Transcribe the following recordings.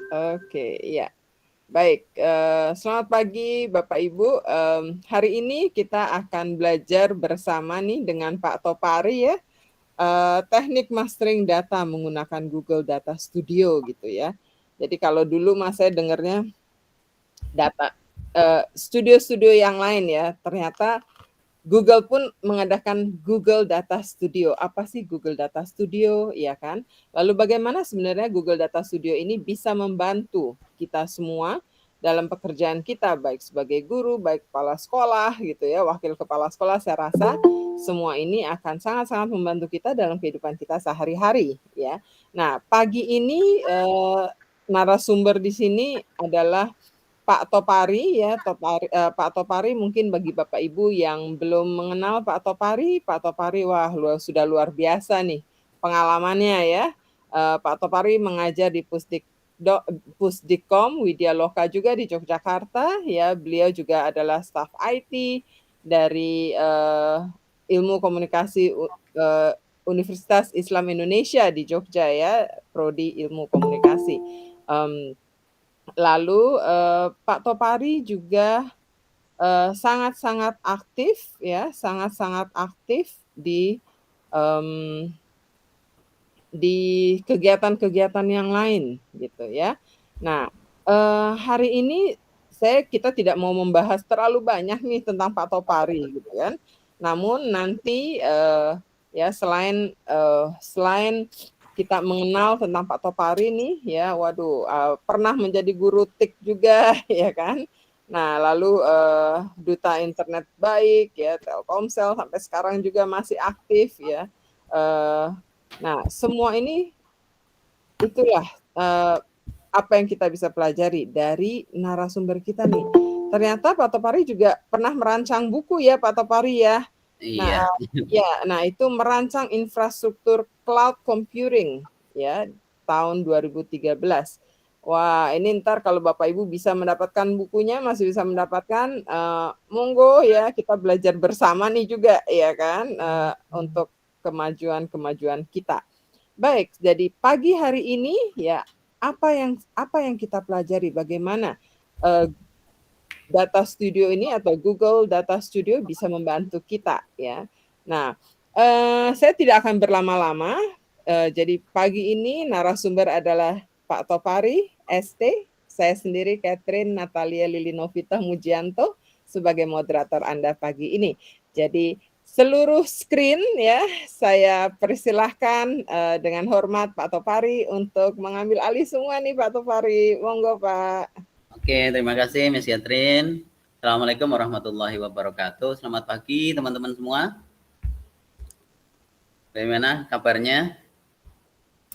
Oke, ya. Baik, selamat pagi Bapak Ibu. Hari ini kita akan belajar bersama nih dengan Pak Topari ya, teknik mastering data menggunakan Google Data Studio gitu ya. Jadi kalau dulu Mas saya dengarnya data studio-studio yang lain ya, ternyata Google pun mengadakan Google Data Studio. Apa sih Google Data Studio, ya kan? Lalu bagaimana sebenarnya Google Data Studio ini bisa membantu kita semua dalam pekerjaan kita, baik sebagai guru, baik kepala sekolah gitu ya, wakil kepala sekolah, saya rasa semua ini akan sangat-sangat membantu kita dalam kehidupan kita sehari-hari ya. Nah, pagi ini narasumber di sini adalah Pak Topari ya, Pak Topari mungkin bagi Bapak Ibu yang belum mengenal Pak Topari wah sudah luar biasa nih pengalamannya ya. Pak Topari mengajar di Pusdikom Widya Loka juga di Yogyakarta ya. Beliau juga adalah staf IT dari Ilmu Komunikasi Universitas Islam Indonesia di Jogja ya, prodi Ilmu Komunikasi. Lalu Pak Topari juga sangat-sangat aktif ya, sangat-sangat aktif di kegiatan-kegiatan yang lain gitu ya. Nah, hari ini kita tidak mau membahas terlalu banyak nih tentang Pak Topari gitu kan. Namun nanti ya selain kita mengenal tentang Pak Topari nih ya, waduh pernah menjadi guru TIK juga ya kan. Nah, lalu duta internet baik ya, Telkomsel sampai sekarang juga masih aktif ya. Nah, semua ini itulah apa yang kita bisa pelajari dari narasumber kita nih. Ternyata Pak Topari juga pernah merancang buku ya Pak Topari ya. Nah, Iya. nah itu merancang infrastruktur cloud computing ya tahun 2013. Wah, ini ntar kalau Bapak Ibu bisa mendapatkan bukunya, masih bisa mendapatkan, monggo ya kita belajar bersama nih juga ya kan, untuk kemajuan-kemajuan kita. Baik, jadi pagi hari ini ya apa yang kita pelajari, bagaimana Data Studio ini atau Google Data Studio bisa membantu kita ya. Nah, saya tidak akan berlama-lama. Jadi pagi ini narasumber adalah Pak Topari, ST, saya sendiri Catherine Natalia Lilinovita Mujianto sebagai moderator Anda pagi ini. Jadi seluruh screen ya, saya persilahkan dengan hormat Pak Topari untuk mengambil alih semua nih Pak Topari. Monggo Pak. Oke, terima kasih Miss Catherine. Assalamualaikum warahmatullahi wabarakatuh. Selamat pagi teman-teman semua. Bagaimana kabarnya?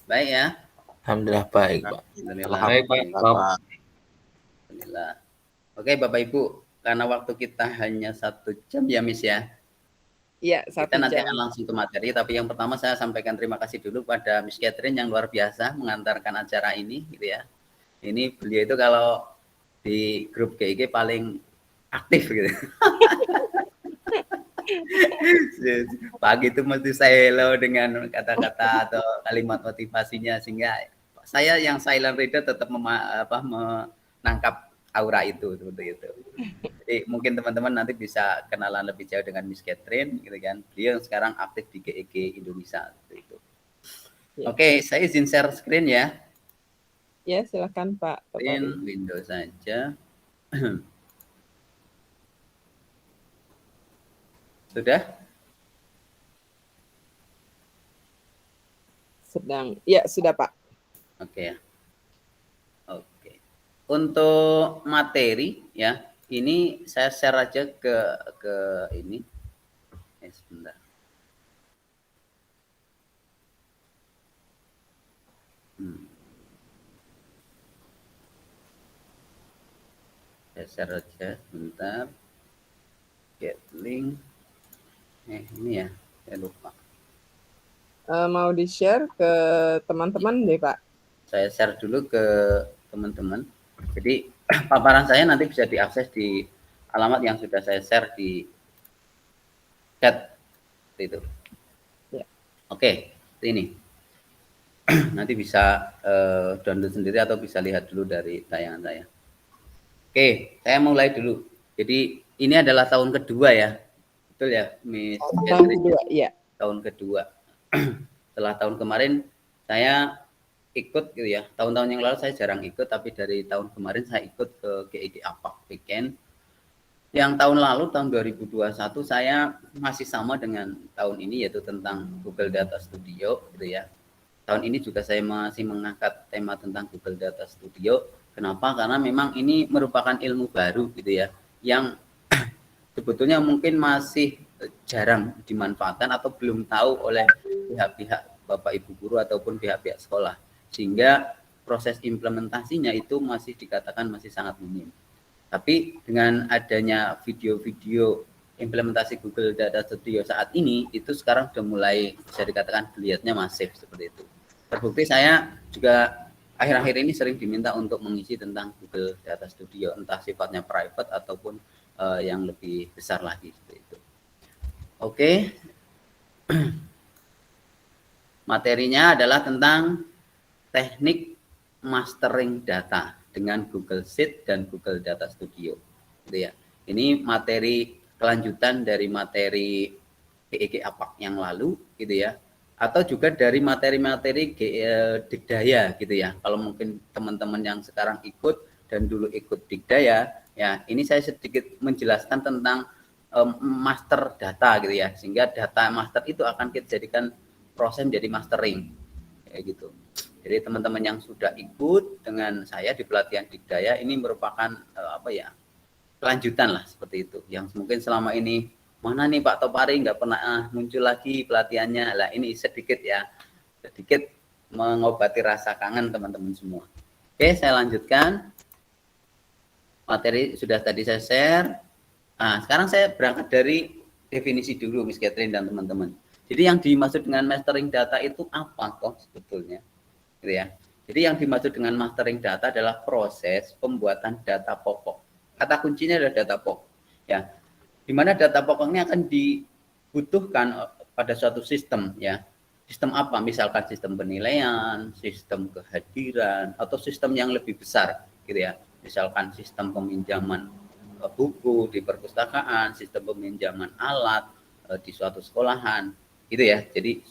Baik ya? Alhamdulillah baik, Pak. Alhamdulillah. Baik, Pak. Alhamdulillah. Oke, Bapak Ibu, karena waktu kita hanya 1 jam ya, Miss ya. Iya, Kita 1 nanti jam. akan langsung ke materi, tapi yang pertama saya sampaikan terima kasih dulu pada Miss Catherine yang luar biasa mengantarkan acara ini, gitu ya. Ini beliau itu kalau di grup GIG paling aktif gitu. Pagi itu mesti saya hello dengan kata-kata atau kalimat motivasinya, sehingga saya yang silent reader tetap menangkap aura itu seperti itu. Jadi mungkin teman-teman nanti bisa kenalan lebih jauh dengan Miss Catherine gitu kan. Beliau sekarang aktif di GEG Indonesia seperti itu. Ya. Oke, saya izin share screen ya. Ya, silakan Pak Topari. Windows saja. Sudah? Ya, sudah Pak. Oke ya. Oke. Untuk materi ya, ini saya share aja ke ini. Sebentar. Saya share aja sebentar. Get link. Ini ya, saya lupa. Mau di-share ke teman-teman deh Pak. Saya share dulu ke teman-teman. Jadi paparan saya nanti bisa diakses di alamat yang sudah saya share di chat itu. Ya. Oke, ini. Nanti bisa download sendiri atau bisa lihat dulu dari tayangan saya. Oke, saya mulai dulu. Jadi ini adalah tahun kedua ya, betul ya, Miss Tahun Catherine? kedua, iya. Tahun kedua. Setelah tahun kemarin saya ikut gitu ya. Tahun-tahun yang lalu saya jarang ikut, tapi dari tahun kemarin saya ikut ke GID APAK Weekend. Yang tahun lalu, tahun 2021, saya masih sama dengan tahun ini, yaitu tentang Google Data Studio gitu ya. Tahun ini juga saya masih mengangkat tema tentang Google Data Studio. Kenapa? Karena memang ini merupakan ilmu baru gitu ya, yang sebetulnya mungkin masih jarang dimanfaatkan atau belum tahu oleh pihak-pihak Bapak Ibu guru ataupun pihak-pihak sekolah. Sehingga proses implementasinya itu masih dikatakan masih sangat minim. Tapi dengan adanya video-video implementasi Google Data Studio saat ini, itu sekarang sudah mulai bisa dikatakan geliatnya masif seperti itu. Terbukti saya juga akhir-akhir ini sering diminta untuk mengisi tentang Google Data Studio, entah sifatnya private ataupun yang lebih besar lagi seperti itu. Oke. Materinya adalah tentang teknik mastering data dengan Google Sheet dan Google Data Studio. Gitu ya. Ini materi kelanjutan dari materi GEG APAK yang lalu gitu ya. Atau juga dari materi-materi Digdaya gitu ya. Kalau mungkin teman-teman yang sekarang ikut dan dulu ikut Digdaya, ya ini saya sedikit menjelaskan tentang master data gitu ya. Sehingga data master itu akan kita jadikan proses menjadi mastering kayak gitu. Jadi teman-teman yang sudah ikut dengan saya di pelatihan Digdaya ini merupakan kelanjutan lah seperti itu. Yang mungkin selama ini mana nih Pak Topari nggak pernah muncul lagi pelatihannya. Lah ini sedikit mengobati rasa kangen teman-teman semua. Oke, saya lanjutkan. Materi sudah tadi saya share. Nah, sekarang saya berangkat dari definisi dulu Miss Catherine dan teman-teman. Jadi yang dimaksud dengan mastering data itu apa kok sebetulnya? Gitu ya. Jadi yang dimaksud dengan mastering data adalah proses pembuatan data pokok. Kata kuncinya adalah data pokok. Ya, di mana data pokoknya akan dibutuhkan pada suatu sistem. Ya, sistem apa? Misalkan sistem penilaian, sistem kehadiran, atau sistem yang lebih besar, gitu ya. Misalkan sistem peminjaman buku di perpustakaan, sistem peminjaman alat di suatu sekolahan, gitu ya. Jadi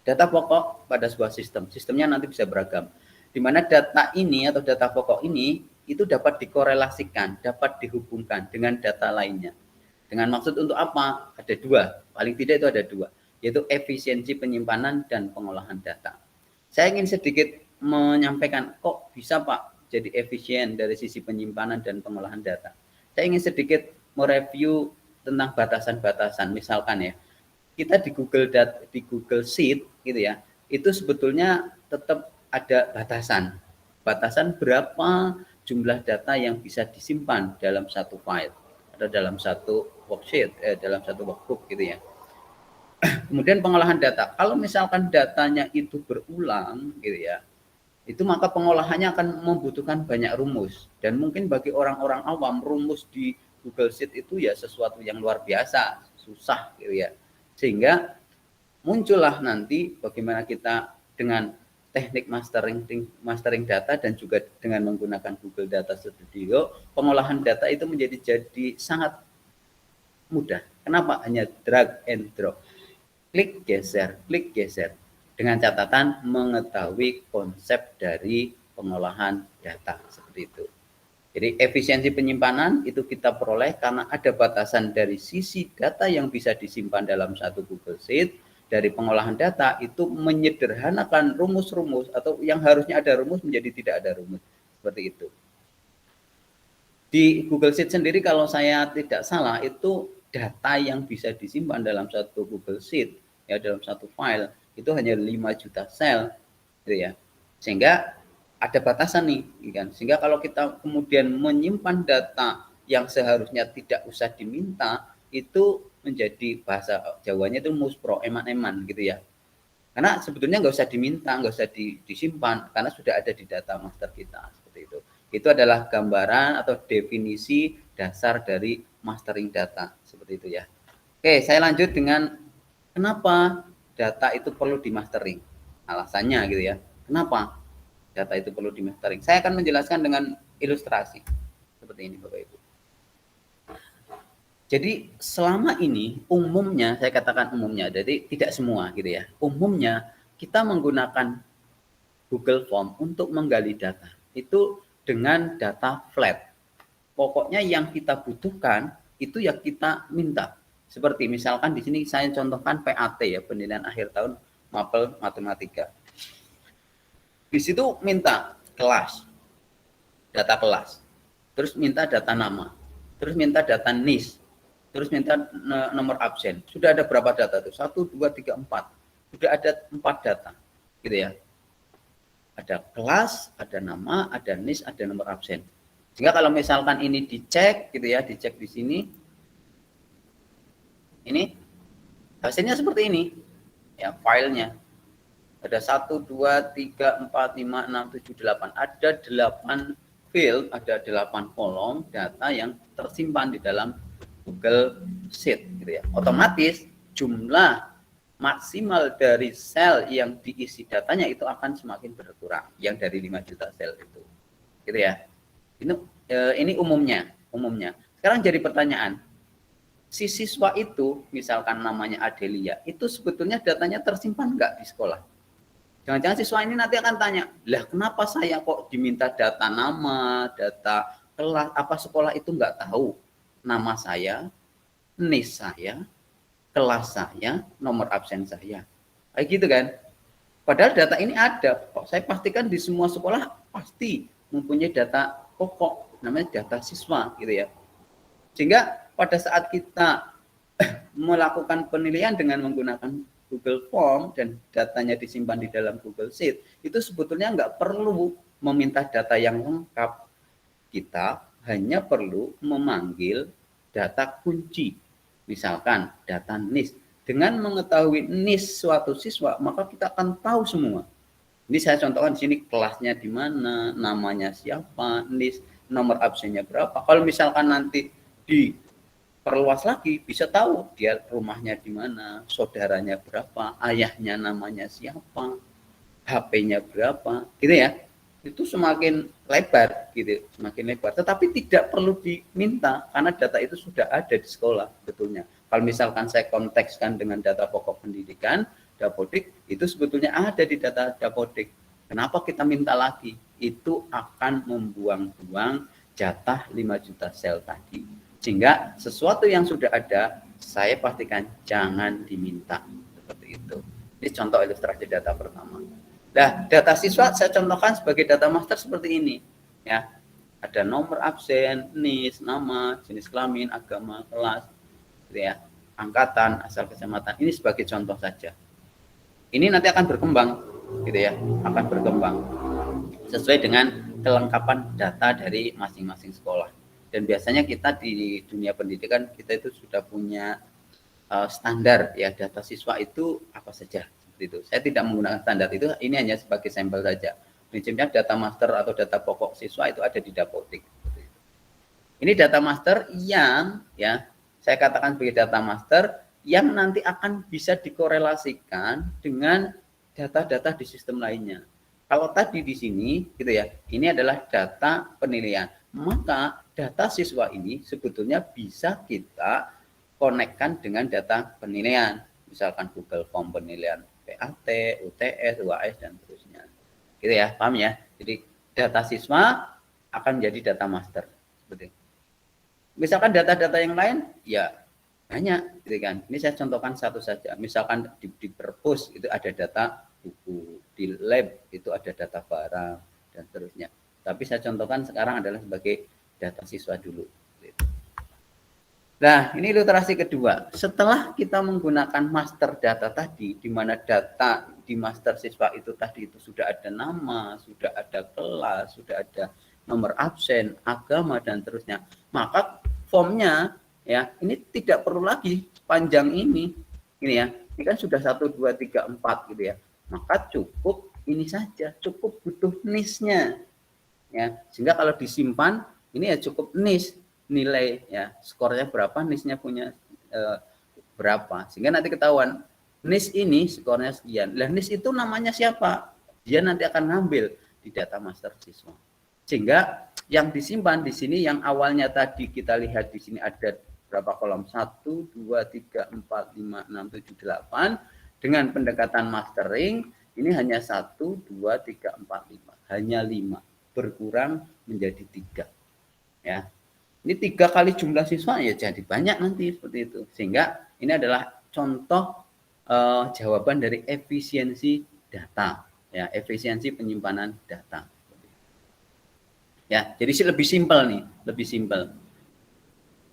data pokok pada sebuah sistemnya nanti bisa beragam. Di mana data ini atau data pokok ini itu dapat dikorelasikan, dapat dihubungkan dengan data lainnya. Dengan maksud untuk apa? Ada dua, paling tidak itu ada dua, yaitu efisiensi penyimpanan dan pengolahan data. Saya ingin sedikit menyampaikan, kok bisa Pak jadi efisien dari sisi penyimpanan dan pengolahan data. Saya ingin sedikit mereview tentang batasan-batasan, misalkan ya, kita di Google Sheet gitu ya, itu sebetulnya tetap ada batasan berapa jumlah data yang bisa disimpan dalam satu file atau dalam satu worksheet, dalam satu workbook gitu ya. Kemudian pengolahan data, kalau misalkan datanya itu berulang gitu ya, itu maka pengolahannya akan membutuhkan banyak rumus, dan mungkin bagi orang-orang awam rumus di Google Sheet itu ya sesuatu yang luar biasa, susah gitu ya. Sehingga muncullah nanti bagaimana kita dengan teknik mastering data dan juga dengan menggunakan Google Data Studio, pengolahan data itu jadi sangat mudah. Kenapa? Hanya drag and drop. Klik geser. Dengan catatan mengetahui konsep dari pengolahan data seperti itu. Jadi efisiensi penyimpanan itu kita peroleh karena ada batasan dari sisi data yang bisa disimpan dalam satu Google Sheet. Dari pengolahan data itu menyederhanakan rumus-rumus atau yang harusnya ada rumus menjadi tidak ada rumus. Seperti itu. Di Google Sheet sendiri kalau saya tidak salah itu data yang bisa disimpan dalam satu Google Sheet ya dalam satu file itu hanya 5 juta sel gitu ya. Sehingga ada batasan nih, kan? Sehingga kalau kita kemudian menyimpan data yang seharusnya tidak usah diminta, itu menjadi bahasa Jawanya itu muspro, eman-eman gitu ya. Karena sebetulnya nggak usah diminta, nggak usah disimpan, karena sudah ada di data master kita seperti itu. Itu adalah gambaran atau definisi dasar dari mastering data seperti itu ya. Oke, saya lanjut dengan kenapa data itu perlu dimastering. Alasannya gitu ya. Kenapa data itu perlu di mastering? Saya akan menjelaskan dengan ilustrasi seperti ini Bapak Ibu. Jadi selama ini umumnya, saya katakan umumnya, jadi tidak semua gitu ya. Umumnya kita menggunakan Google Form untuk menggali data. Itu dengan data flat. Pokoknya yang kita butuhkan itu ya kita minta. Seperti misalkan di sini saya contohkan PAT ya, penilaian akhir tahun mapel matematika. Di situ minta kelas, data kelas. Terus minta data nama. Terus minta data NIS. Terus minta nomor absen. Sudah ada berapa data tuh? 1, 2, 3, 4. Sudah ada 4 data. Gitu ya. Ada kelas, ada nama, ada NIS, ada nomor absen. Sehingga kalau misalkan ini dicek gitu ya, dicek di sini. Ini hasilnya seperti ini. Ya, filenya. Ada 1, 2, 3, 4, 5, 6, 7, 8. Ada 8 field, ada 8 kolom data yang tersimpan di dalam Google Sheet gitu ya. Otomatis jumlah maksimal dari sel yang diisi datanya itu akan semakin berkurang yang dari 5 juta sel itu. Gitu ya. Ini umumnya. Sekarang jadi pertanyaan. Si siswa itu misalkan namanya Adelia, itu sebetulnya datanya tersimpan enggak di sekolah? Jangan-jangan siswa ini nanti akan tanya, "Lah kenapa saya kok diminta data nama, data kelas, apa sekolah itu enggak tahu nama saya, NIS saya, kelas saya, nomor absen saya." Kayak gitu kan. Padahal data ini ada. Saya pastikan di semua sekolah pasti mempunyai data pokok, namanya data siswa gitu ya. Sehingga pada saat kita melakukan penilaian dengan menggunakan Google Form dan datanya disimpan di dalam Google Sheet, itu sebetulnya nggak perlu meminta data yang lengkap. Kita hanya perlu memanggil data kunci, misalkan data NIS. Dengan mengetahui NIS suatu siswa, maka kita akan tahu semua. Ini saya contohkan di sini kelasnya di mana, namanya siapa, NIS, nomor absennya berapa. Kalau misalkan nanti diperluas lagi, bisa tahu dia rumahnya di mana, saudaranya berapa, ayahnya namanya siapa, HP-nya berapa, gitu ya. Itu semakin lebar gitu, semakin lebar. Tetapi tidak perlu diminta karena data itu sudah ada di sekolah betulnya. Kalau misalkan saya kontekskan dengan data pokok pendidikan, Dapodik itu sebetulnya ada di data Dapodik. Kenapa kita minta lagi? Itu akan membuang-buang jatah 5 juta sel tadi. Sehingga sesuatu yang sudah ada, saya pastikan jangan diminta. Seperti itu. Ini contoh ilustrasi data pertama. Nah, data siswa saya contohkan sebagai data master seperti ini. Ya, ada nomor absen, NIS, nama, jenis kelamin, agama, kelas, gitu ya, angkatan, asal kecamatan. Ini sebagai contoh saja. Ini nanti akan berkembang, gitu ya, akan berkembang sesuai dengan kelengkapan data dari masing-masing sekolah. Dan biasanya kita di dunia pendidikan kita itu sudah punya standar ya, data siswa itu apa saja. Itu. Saya tidak menggunakan standar itu, ini hanya sebagai sampel saja. Prinsipnya data master atau data pokok siswa itu ada di Dapodik. Ini data master yang ya saya katakan sebagai data master yang nanti akan bisa dikorelasikan dengan data-data di sistem lainnya. Kalau tadi di sini gitu ya, ini adalah data penilaian. Maka data siswa ini sebetulnya bisa kita konekkan dengan data penilaian. Misalkan Google Form penilaian PAT, UTS, UAS, dan terusnya. Gitu ya, paham ya? Jadi data siswa akan menjadi data master. Seperti itu. Misalkan data-data yang lain, ya banyak. Gitu kan. Ini saya contohkan satu saja. Misalkan di perpus itu ada data buku, di lab itu ada data barang, dan terusnya. Tapi saya contohkan sekarang adalah sebagai data siswa dulu. Nah, ini ilustrasi kedua. Setelah kita menggunakan master data tadi, di mana data di master siswa itu tadi itu sudah ada nama, sudah ada kelas, sudah ada nomor absen, agama, dan terusnya. Maka formnya ya ini tidak perlu lagi panjang ini. Ini ya, ini kan sudah 1, 2, 3, 4 gitu ya. Maka cukup ini saja, cukup butuh NIS-nya. Ya, sehingga kalau disimpan ini ya cukup NIS. Nilai ya skornya berapa, NIS-nya punya berapa, sehingga nanti ketahuan NIS ini skornya sekian. Lah NIS itu namanya siapa? dia nanti akan ngambil di data master siswa. Sehingga yang disimpan di sini yang awalnya tadi kita lihat di sini ada berapa kolom? 1, 2, 3, 4, 5, 6, 7, 8. Dengan pendekatan mastering ini hanya 1, 2, 3, 4, 5. Hanya 5. Berkurang menjadi 3. Ya. Ini 3 kali jumlah siswa ya jadi banyak nanti seperti itu. Sehingga ini adalah contoh jawaban dari efisiensi data. Ya, efisiensi penyimpanan data. Ya, jadi sih lebih simpel nih, lebih simpel.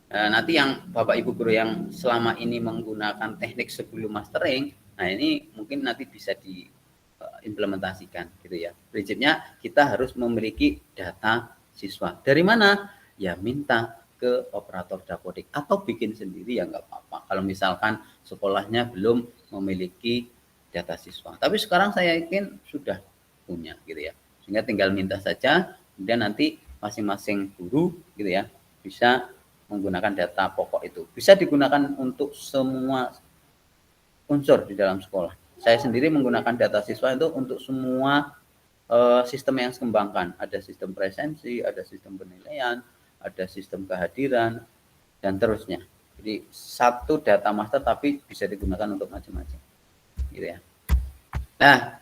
Nanti yang Bapak Ibu guru yang selama ini menggunakan teknik sebelum mastering, nah ini mungkin nanti bisa diimplementasikan gitu ya. Prinsipnya kita harus memiliki data siswa. Dari mana? Ya minta ke operator dapodik atau bikin sendiri ya nggak apa-apa. Kalau misalkan sekolahnya belum memiliki data siswa. Tapi sekarang saya yakin sudah punya gitu ya. Sehingga tinggal minta saja, kemudian nanti masing-masing guru gitu ya bisa menggunakan data pokok itu. Bisa digunakan untuk semua unsur di dalam sekolah. Saya sendiri menggunakan data siswa itu untuk semua sistem yang saya kembangkan. Ada sistem presensi, ada sistem penilaian, ada sistem kehadiran, dan terusnya. Jadi satu data master tapi bisa digunakan untuk macam-macam. Gitu ya. Nah,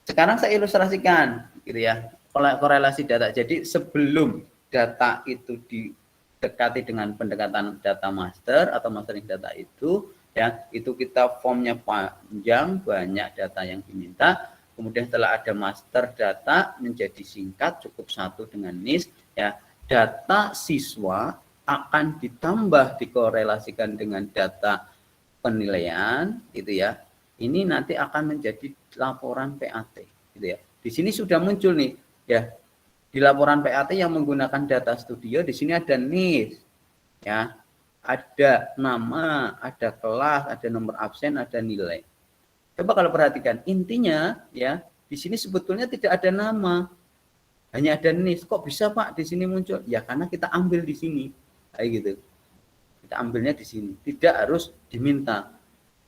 sekarang saya ilustrasikan gitu ya, korelasi data. Jadi sebelum data itu didekati dengan pendekatan data master atau mastering data itu ya, itu kita formnya panjang, banyak data yang diminta. Kemudian setelah ada master data menjadi singkat, cukup satu dengan NIS ya. Data siswa akan ditambah dikorelasikan dengan data penilaian gitu ya. Ini nanti akan menjadi laporan PAT gitu ya. Di sini sudah muncul nih ya. Di laporan PAT yang menggunakan data studio di sini ada NIS ya. Ada nama, ada kelas, ada nomor absen, ada nilai. Coba kalau perhatikan, intinya ya, di sini sebetulnya tidak ada nama. Hanya ada NIS. Kok bisa Pak di sini muncul? Ya karena kita ambil di sini. Kayak gitu. Kita ambilnya di sini. Tidak harus diminta.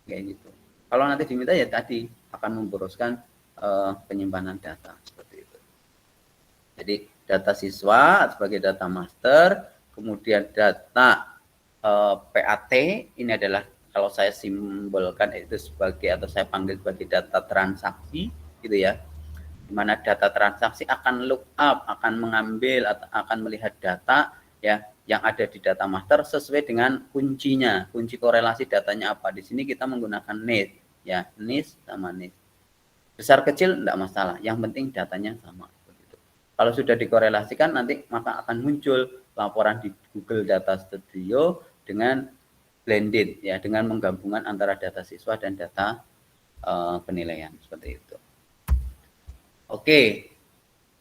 Kayak gitu. Kalau nanti diminta ya tadi akan memboroskan penyimpanan data seperti itu. Jadi data siswa sebagai data master, kemudian data PAT ini adalah kalau saya simbolkan itu sebagai atau saya panggil sebagai data transaksi gitu ya. Di mana data transaksi akan look up, akan mengambil atau akan melihat data ya yang ada di data master sesuai dengan kuncinya. Kunci korelasi datanya apa? Di sini kita menggunakan NIS ya, NIS sama NIS. Besar kecil enggak masalah, yang penting datanya sama. Kalau sudah dikorelasikan nanti maka akan muncul laporan di Google Data Studio dengan blended ya, dengan menggabungkan antara data siswa dan data penilaian seperti itu. Oke.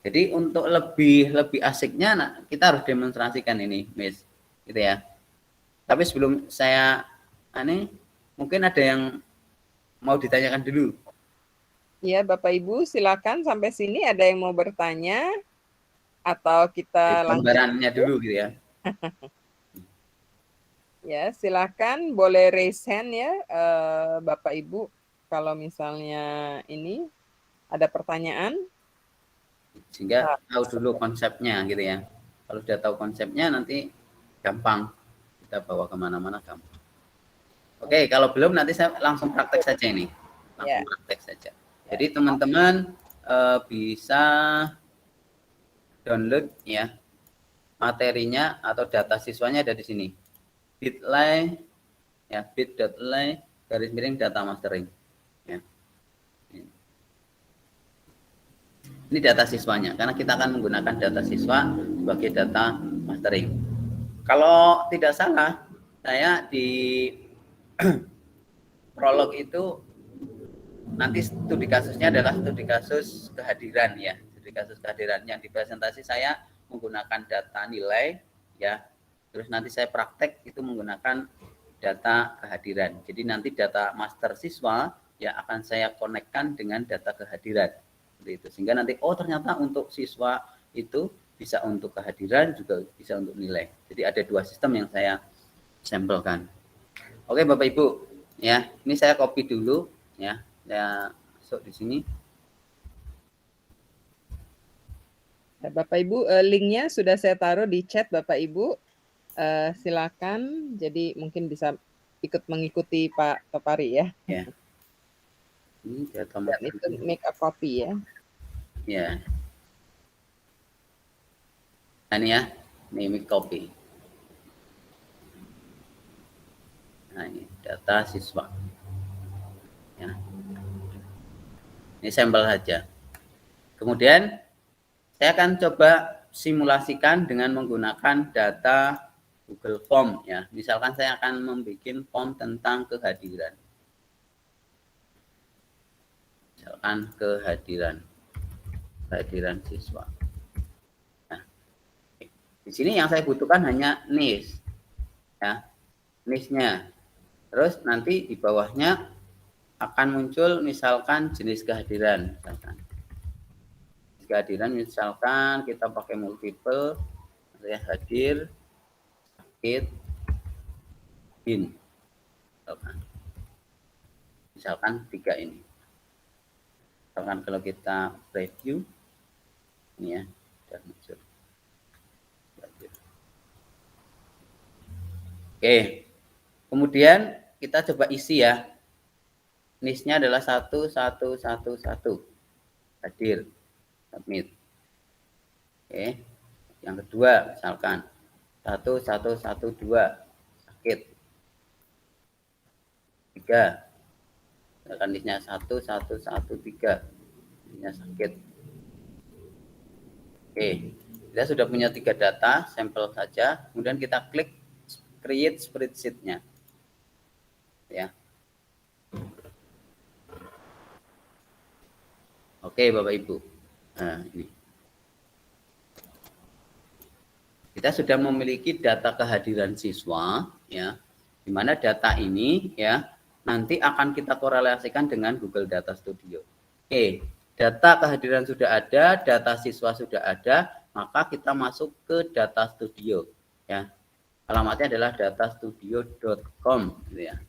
Jadi untuk lebih asiknya nah, kita harus demonstrasikan ini, Miss. Gitu ya. Tapi sebelum saya mungkin ada yang mau ditanyakan dulu. Ya, Bapak Ibu, silakan sampai sini ada yang mau bertanya atau kita lanjut Gambarannya dulu gitu ya. Ya, silakan boleh raise hand ya, Bapak Ibu, kalau misalnya ini ada pertanyaan. Sehingga tahu dulu konsepnya gitu ya. Kalau sudah tahu konsepnya nanti gampang kita bawa kemana-mana gampang. Oke, kalau belum nanti saya langsung praktek saja ini, langsung praktek saja. Jadi teman-teman bisa download ya materinya atau data siswanya ada di sini. bit.ly ya, bit.ly / data mastering. Ya. Ini data siswanya, karena kita akan menggunakan data siswa sebagai data mastering. Kalau tidak salah, saya di prolog itu nanti studi kasusnya adalah studi kasus kehadiran ya. Studi kasus kehadiran yang di presentasi saya menggunakan data nilai ya. Terus nanti saya praktek itu menggunakan data kehadiran. Jadi nanti data master siswa ya akan saya konekkan dengan data kehadiran. Itu sehingga nanti ternyata untuk siswa itu bisa untuk kehadiran juga bisa untuk nilai. Jadi ada dua sistem yang saya sampelkan. Oke Bapak Ibu ya, ini saya copy dulu ya, saya masuk di sini. Bapak Ibu, linknya sudah saya taruh di chat Bapak Ibu. Silakan. Jadi mungkin bisa ikut mengikuti Pak Topari ya. Ya. Ini data Dan itu make a copy ya. Ya. Nah, ini ya, ini make copy. Nah, ini data siswa. Ya. Ini sampel saja. Kemudian saya akan coba simulasikan dengan menggunakan data Google Form ya. Misalkan saya akan membuat form tentang kehadiran. Misalkan kehadiran siswa. Nah, di sini yang saya butuhkan hanya NIS ya. NIS-nya. Terus nanti di bawahnya akan muncul misalkan jenis kehadiran misalkan. Kehadiran misalkan kita pakai multiple ya, hadir sakit bin misalkan 3 ini. Misalkan kalau kita preview ini ya sudah muncul. Oke, kemudian kita coba isi ya. NIS-nya adalah 1111 hadir submit. Oke, yang kedua misalkan 1112 sakit 3, misalkan NIS-nya 1113 NIS-nya sakit. Oke, kita sudah punya 3 data sampel saja. Kemudian kita klik create spreadsheet-nya ya. Oke Bapak Ibu, nah ini kita sudah memiliki data kehadiran siswa ya, di mana data ini ya nanti akan kita korelasikan dengan Google Data Studio. Oke, data kehadiran sudah ada, data siswa sudah ada, maka kita masuk ke Data Studio ya. Alamatnya adalah datastudio.com gitu ya.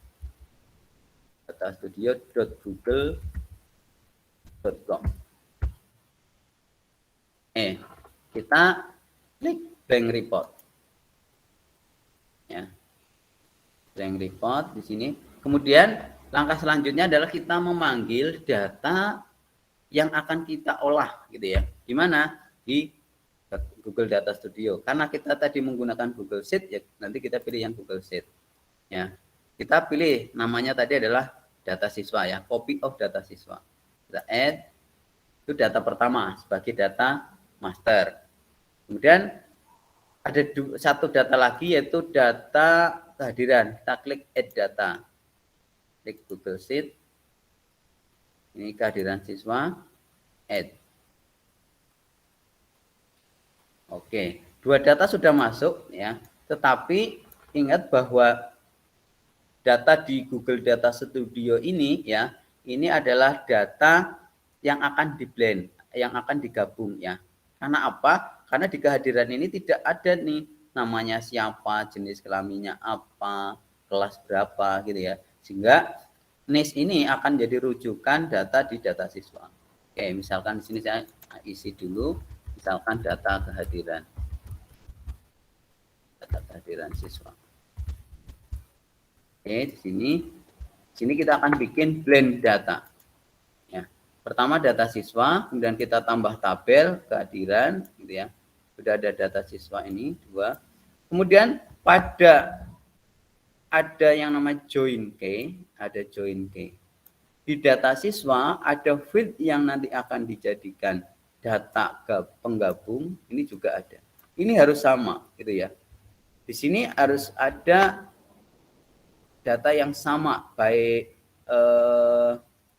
datastudio.google.com. Kita klik blank report. Ya. Blank report di sini. Kemudian langkah selanjutnya adalah kita memanggil data yang akan kita olah gitu ya. Di mana? Di Google Data Studio. Karena kita tadi menggunakan Google Sheet ya, nanti kita pilih yang Google Sheet. Ya. Kita pilih namanya tadi adalah data siswa ya, copy of data siswa. Kita add itu data pertama sebagai data master. Kemudian ada satu data lagi yaitu data kehadiran. Kita klik add data. Klik Google Sheet. Ini kehadiran siswa. Add. Oke, 2 data sudah masuk ya. Tetapi ingat bahwa data di Google Data Studio ini ya, ini adalah data yang akan di-blend, yang akan digabung ya. Karena apa? Karena di kehadiran ini tidak ada nih namanya siapa, jenis kelaminnya apa, kelas berapa gitu ya. Sehingga NIS ini akan jadi rujukan data di data siswa. Oke, misalkan di sini saya isi dulu, misalkan data kehadiran. Data kehadiran siswa. Oke, di sini kita akan bikin blend data. Ya. Pertama data siswa, kemudian kita tambah tabel kehadiran, gitu ya. Sudah ada data siswa ini 2. Kemudian ada yang namanya join key, ada join key. Di data siswa ada field yang nanti akan dijadikan data penggabung, ini juga ada. Ini harus sama, gitu ya. Di sini harus ada data yang sama baik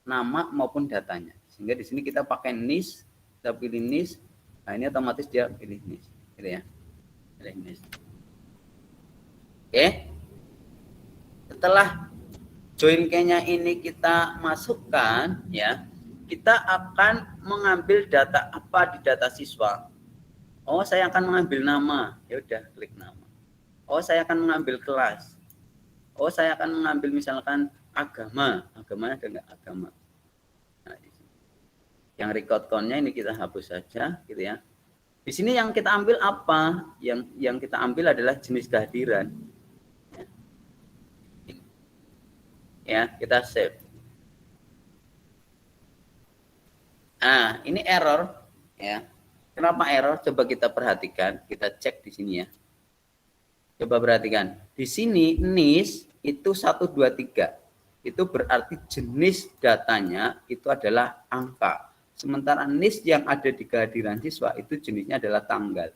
nama maupun datanya. Sehingga di sini kita pakai NIS, kita pilih NIS. Nah, ini otomatis dia pilih NIS, gitu ya. Pilih NIS. Oke. Setelah join key-nya ini kita masukkan ya, kita akan mengambil data apa di data siswa. Oh, saya akan mengambil nama. Ya udah, klik nama. Oh, saya akan mengambil kelas. Oh, saya akan mengambil misalkan agama. Agamanya ada enggak agama? Nah, yang record count-nya ini kita hapus saja, gitu ya. Di sini yang kita ambil apa? Yang kita ambil adalah jenis kehadiran. Ya, kita save. Nah, ini error ya. Kenapa error? Coba kita perhatikan, kita cek di sini ya. Coba perhatikan. Di sini NIS itu 123. Itu berarti jenis datanya itu adalah angka. Sementara NIS yang ada di kehadiran siswa itu jenisnya adalah tanggal.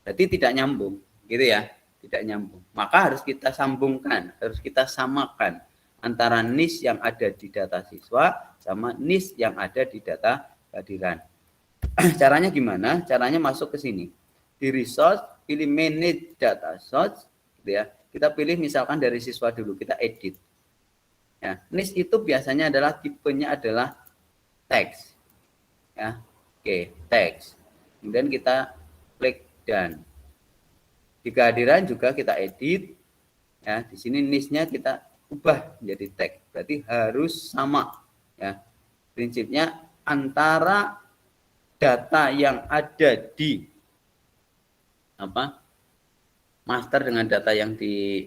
Jadi tidak nyambung, gitu ya. Tidak nyambung. Maka harus kita sambungkan, harus kita samakan antara NIS yang ada di data siswa sama NIS yang ada di data kehadiran. Caranya gimana? Caranya masuk ke sini. Di resource, pilih manage data source, gitu ya. Kita pilih misalkan dari siswa dulu, kita edit. Ya, NIS itu biasanya adalah tipenya adalah teks. Ya. Oke, teks. Kemudian kita klik done. Di kehadiran juga kita edit. Ya, di sini NIS-nya kita ubah menjadi teks. Berarti harus sama. Ya. Prinsipnya antara data yang ada di master dengan data yang di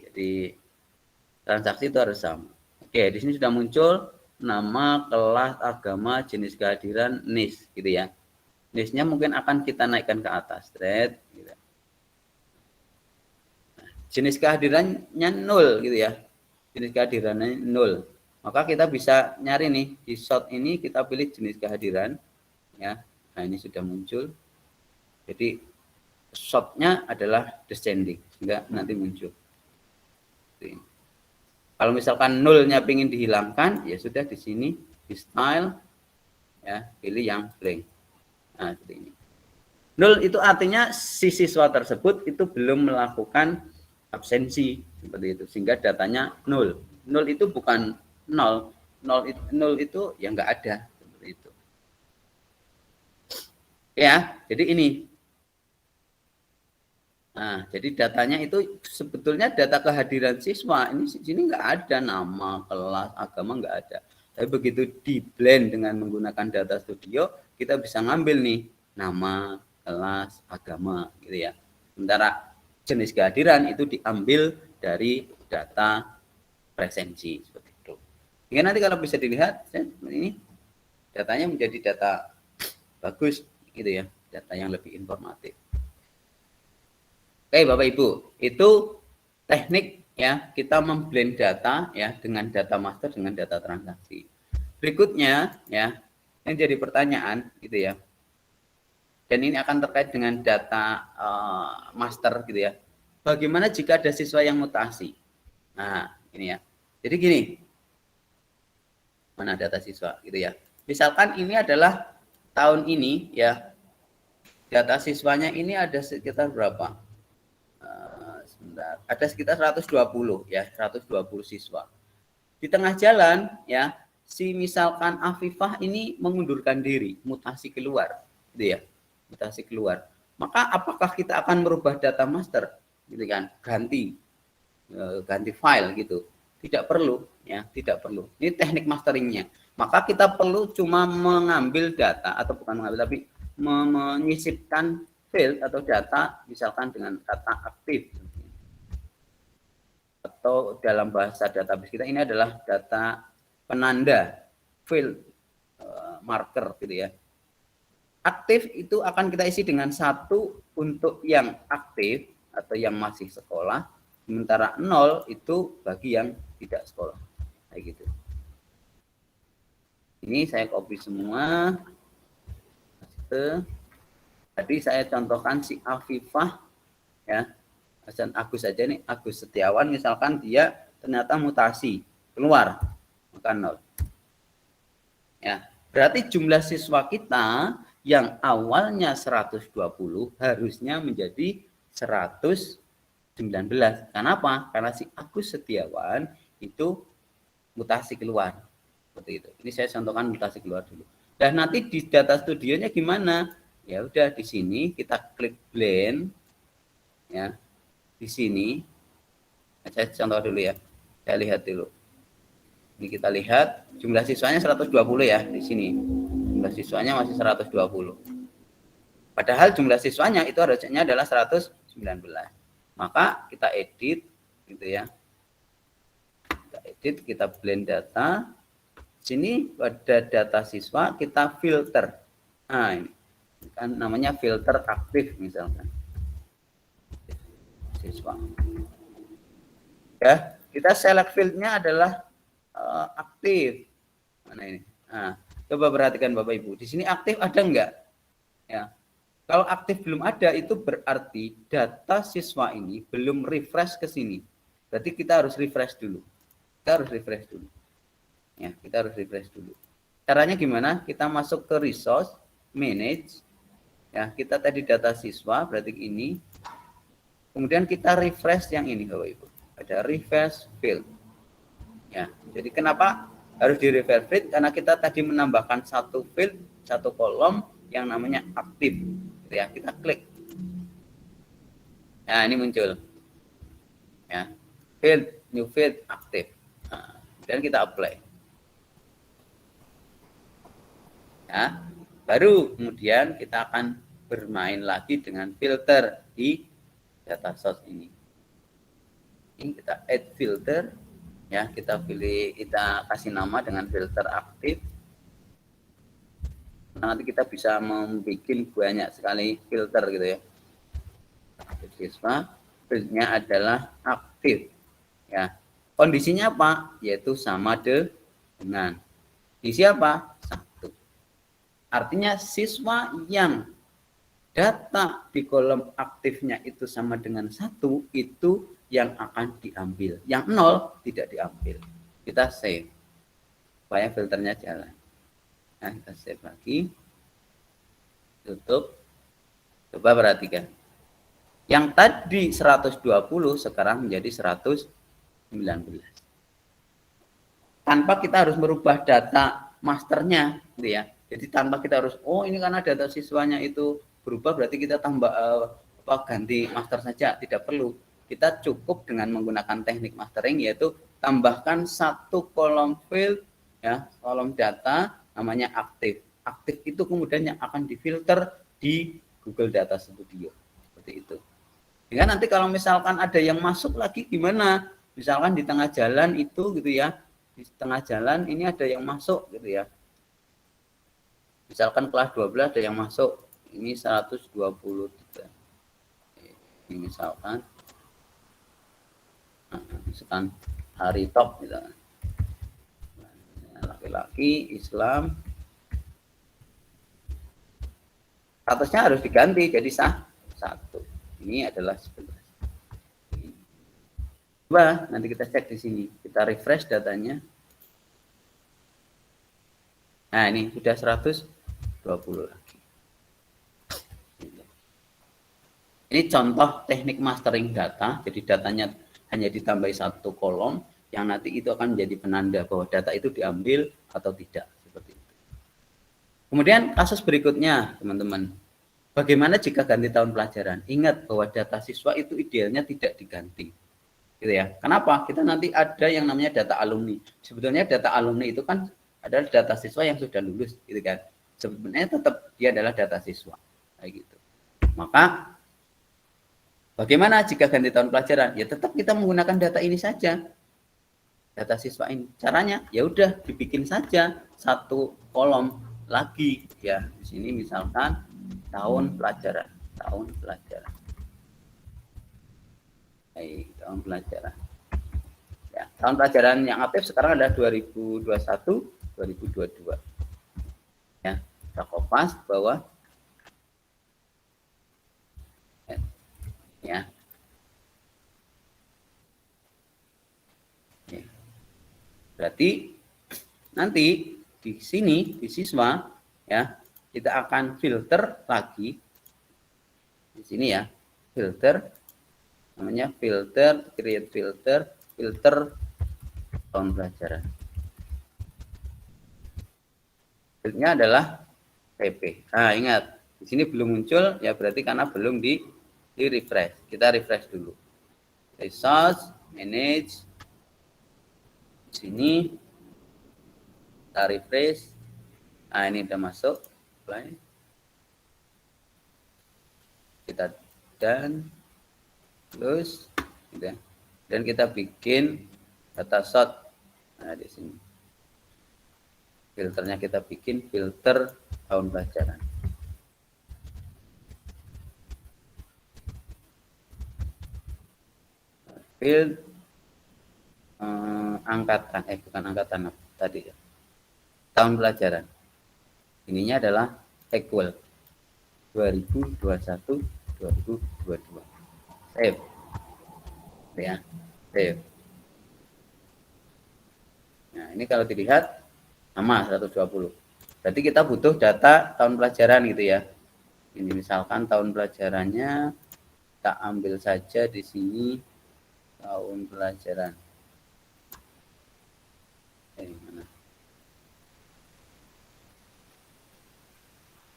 transaksi itu harus sama. Oke, di sini sudah muncul nama, kelas, agama, jenis kehadiran, NIS gitu ya. NIS-nya mungkin akan kita naikkan ke atas, thread gitu. Nah, jenis kehadirannya 0 gitu ya. Jenis kehadirannya 0. Maka kita bisa nyari nih di sort ini, kita pilih jenis kehadiran ya. Nah, ini sudah muncul. Jadi sortnya adalah descending, sehingga nanti muncul. Kalau misalkan nolnya ingin dihilangkan, ya sudah di sini di style, ya pilih yang blank. Nah, seperti ini. 0 itu artinya si siswa tersebut itu belum melakukan absensi seperti itu, sehingga datanya 0. 0 itu bukan 0. 0 itu ya nggak ada seperti itu. Ya, jadi ini. Nah, jadi datanya itu sebetulnya data kehadiran siswa. Ini sini nggak ada nama, kelas, agama nggak ada. Tapi begitu di blend dengan menggunakan data studio, kita bisa ngambil nih nama, kelas, agama, gitu ya. Sementara jenis kehadiran itu diambil dari data presensi seperti itu. Hingga nanti kalau bisa dilihat, ini datanya menjadi data bagus. Gitu ya, data yang lebih informatif. Oke, Bapak Ibu, itu teknik ya kita memblend data ya dengan data master dengan data transaksi. Berikutnya ya, ini jadi pertanyaan gitu ya. Dan ini akan terkait dengan data master gitu ya. Bagaimana jika ada siswa yang mutasi? Nah, ini ya. Jadi gini. Mana data siswa gitu ya. Misalkan ini adalah tahun ini ya, data siswanya ini ada sekitar berapa? Sebentar. Ada sekitar 120 ya, 120 siswa. Di tengah jalan ya, si misalkan Afifah ini mengundurkan diri, mutasi keluar, gitu ya, mutasi keluar. Maka apakah kita akan merubah data master, gitu kan? Ganti file gitu? Tidak perlu ya, tidak perlu. Ini teknik masteringnya. Maka kita perlu cuma mengambil data atau bukan mengambil tapi menyisipkan field atau data misalkan dengan kata aktif atau dalam bahasa database kita ini adalah data penanda field marker gitu ya. Aktif itu akan kita isi dengan 1 untuk yang aktif atau yang masih sekolah, sementara 0 itu bagi yang tidak sekolah kayak gitu. Ini saya copy semua. Tadi saya contohkan si Afifah ya, dan Agus saja nih, Agus Setiawan misalkan dia ternyata mutasi keluar maka 0. Ya, berarti jumlah siswa kita yang awalnya 120 harusnya menjadi 119. Kenapa? Karena si Agus Setiawan itu mutasi keluar. Seperti itu. Ini saya contohkan mutasi keluar dulu. Dan nanti di data studionya gimana? Ya udah di sini kita klik blend ya. Di sini saya contoh dulu ya. Saya lihat dulu. Ini kita lihat jumlah siswanya 120 ya di sini. Jumlah siswanya masih 120. Padahal jumlah siswanya itu harusnya adalah 119. Maka kita edit gitu ya. Kita edit, kita blend data. Sini pada data siswa kita filter. Nah, ini kan namanya filter aktif misalkan. Siswa. Ya, kita select fieldnya adalah aktif. Mana ini? Nah, coba perhatikan Bapak Ibu. Di sini aktif ada enggak? Ya. Kalau aktif belum ada itu berarti data siswa ini belum refresh ke sini. Berarti kita harus refresh dulu. Kita harus refresh dulu. Ya, kita harus refresh dulu. Caranya gimana? Kita masuk ke resource, manage. Ya, kita tadi data siswa, berarti ini. Kemudian kita refresh yang ini, Bapak Ibu. Ada refresh field. Ya, jadi kenapa harus di refresh field? Karena kita tadi menambahkan satu field, satu kolom yang namanya aktif. Ya, kita klik. Nah, ini muncul. Ya, field, new field, aktif. Nah, dan kita apply. Ya, baru kemudian kita akan bermain lagi dengan filter di data source ini. Ini kita add filter, ya kita pilih, kita kasih nama dengan filter aktif. Nanti kita bisa membuat banyak sekali filter gitu ya. Siswa, filternya adalah aktif. Ya, kondisinya apa? Yaitu sama dengan. Isi apa? Artinya siswa yang data di kolom aktifnya itu sama dengan 1, itu yang akan diambil. Yang 0 tidak diambil. Kita save. Supaya filternya jalan. Nah, kita save lagi. Tutup. Coba perhatikan. Yang tadi 120 sekarang menjadi 119. Tanpa kita harus merubah data masternya, gitu ya. Jadi tanpa kita harus, oh ini karena data siswanya itu berubah, berarti kita tambah ganti master saja. Tidak perlu. Kita cukup dengan menggunakan teknik mastering, yaitu tambahkan satu kolom field, ya, kolom data namanya aktif. Aktif itu kemudian yang akan difilter di Google Data Studio. Seperti itu. Sehingga nanti kalau misalkan ada yang masuk lagi gimana? Misalkan di tengah jalan itu gitu ya, di tengah jalan ini ada yang masuk gitu ya. Misalkan kelas 12 ada yang masuk, ini 123. Ini misalkan hari top gitu. Laki-laki Islam. Statusnya harus diganti jadi 1. Ini adalah 11. Coba nanti kita cek di sini, kita refresh datanya. Nah, ini sudah 120 lagi. Ini contoh teknik mastering data. Jadi datanya hanya ditambahi satu kolom yang nanti itu akan menjadi penanda bahwa data itu diambil atau tidak. Seperti itu. Kemudian kasus berikutnya, teman-teman. Bagaimana jika ganti tahun pelajaran? Ingat bahwa data siswa itu idealnya tidak diganti. Gitu ya. Kenapa? Kita nanti ada yang namanya data alumni. Sebetulnya data alumni itu kan adalah data siswa yang sudah lulus, gitu kan. Sebenarnya tetap dia adalah data siswa, kayak gitu. Maka bagaimana jika ganti tahun pelajaran? Ya tetap kita menggunakan data ini saja, data siswa ini. Caranya ya udah dibikin saja satu kolom lagi ya. Di sini misalkan tahun pelajaran. Baik, tahun pelajaran. Ya, tahun pelajaran yang aktif sekarang adalah 2021-2022. Ya, kita kopas bawah. Ya. Ya. Berarti nanti di sini di siswa ya, kita akan filter lagi. Di sini ya, filter namanya filter, create filter tahun pelajaran. Filternya adalah PP. Nah, ingat, di sini belum muncul ya berarti karena belum di refresh. Kita refresh dulu. Resource, manage. Di sini kita refresh. Nah, ini udah masuk. kita dan close gitu ya. Dan kita bikin data sort. Nah, di sini filternya kita bikin filter tahun pelajaran. Field angkatan, bukan angkatan tadi ya. Tahun pelajaran. Ininya adalah equal 2021 2022. Save. Ya, save. Nah, ini kalau dilihat sama 120. Berarti kita butuh data tahun pelajaran gitu ya. Ini misalkan tahun pelajarannya kita ambil saja di sini tahun pelajaran. Mana?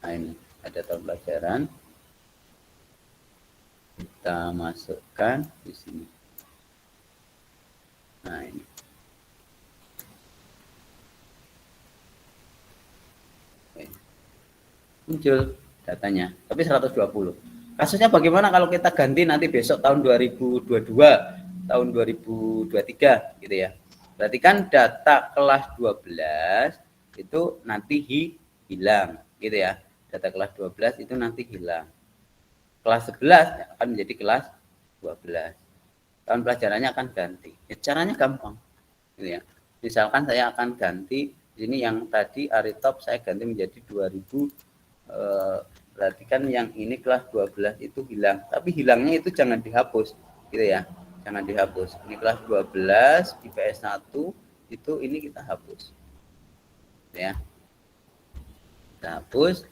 Nah, ini ada tahun pelajaran. Kita masukkan di sini. Nah, ini. Muncul datanya, tapi 120. Kasusnya bagaimana kalau kita ganti nanti besok tahun 2022, tahun 2023 gitu ya. Berarti kan data kelas 12 itu nanti hilang gitu ya. Data kelas 12 itu nanti hilang. Kelas 11 akan menjadi kelas 12. Tahun pelajarannya akan ganti. Ya, caranya gampang gitu ya. Misalkan saya akan ganti ini yang tadi Aritop saya ganti menjadi 2000, berarti kan yang ini kelas 12 itu hilang, tapi hilangnya itu jangan dihapus gitu ya, jangan dihapus. Ini kelas 12 IPS 1 itu ini kita hapus ya, kita hapus.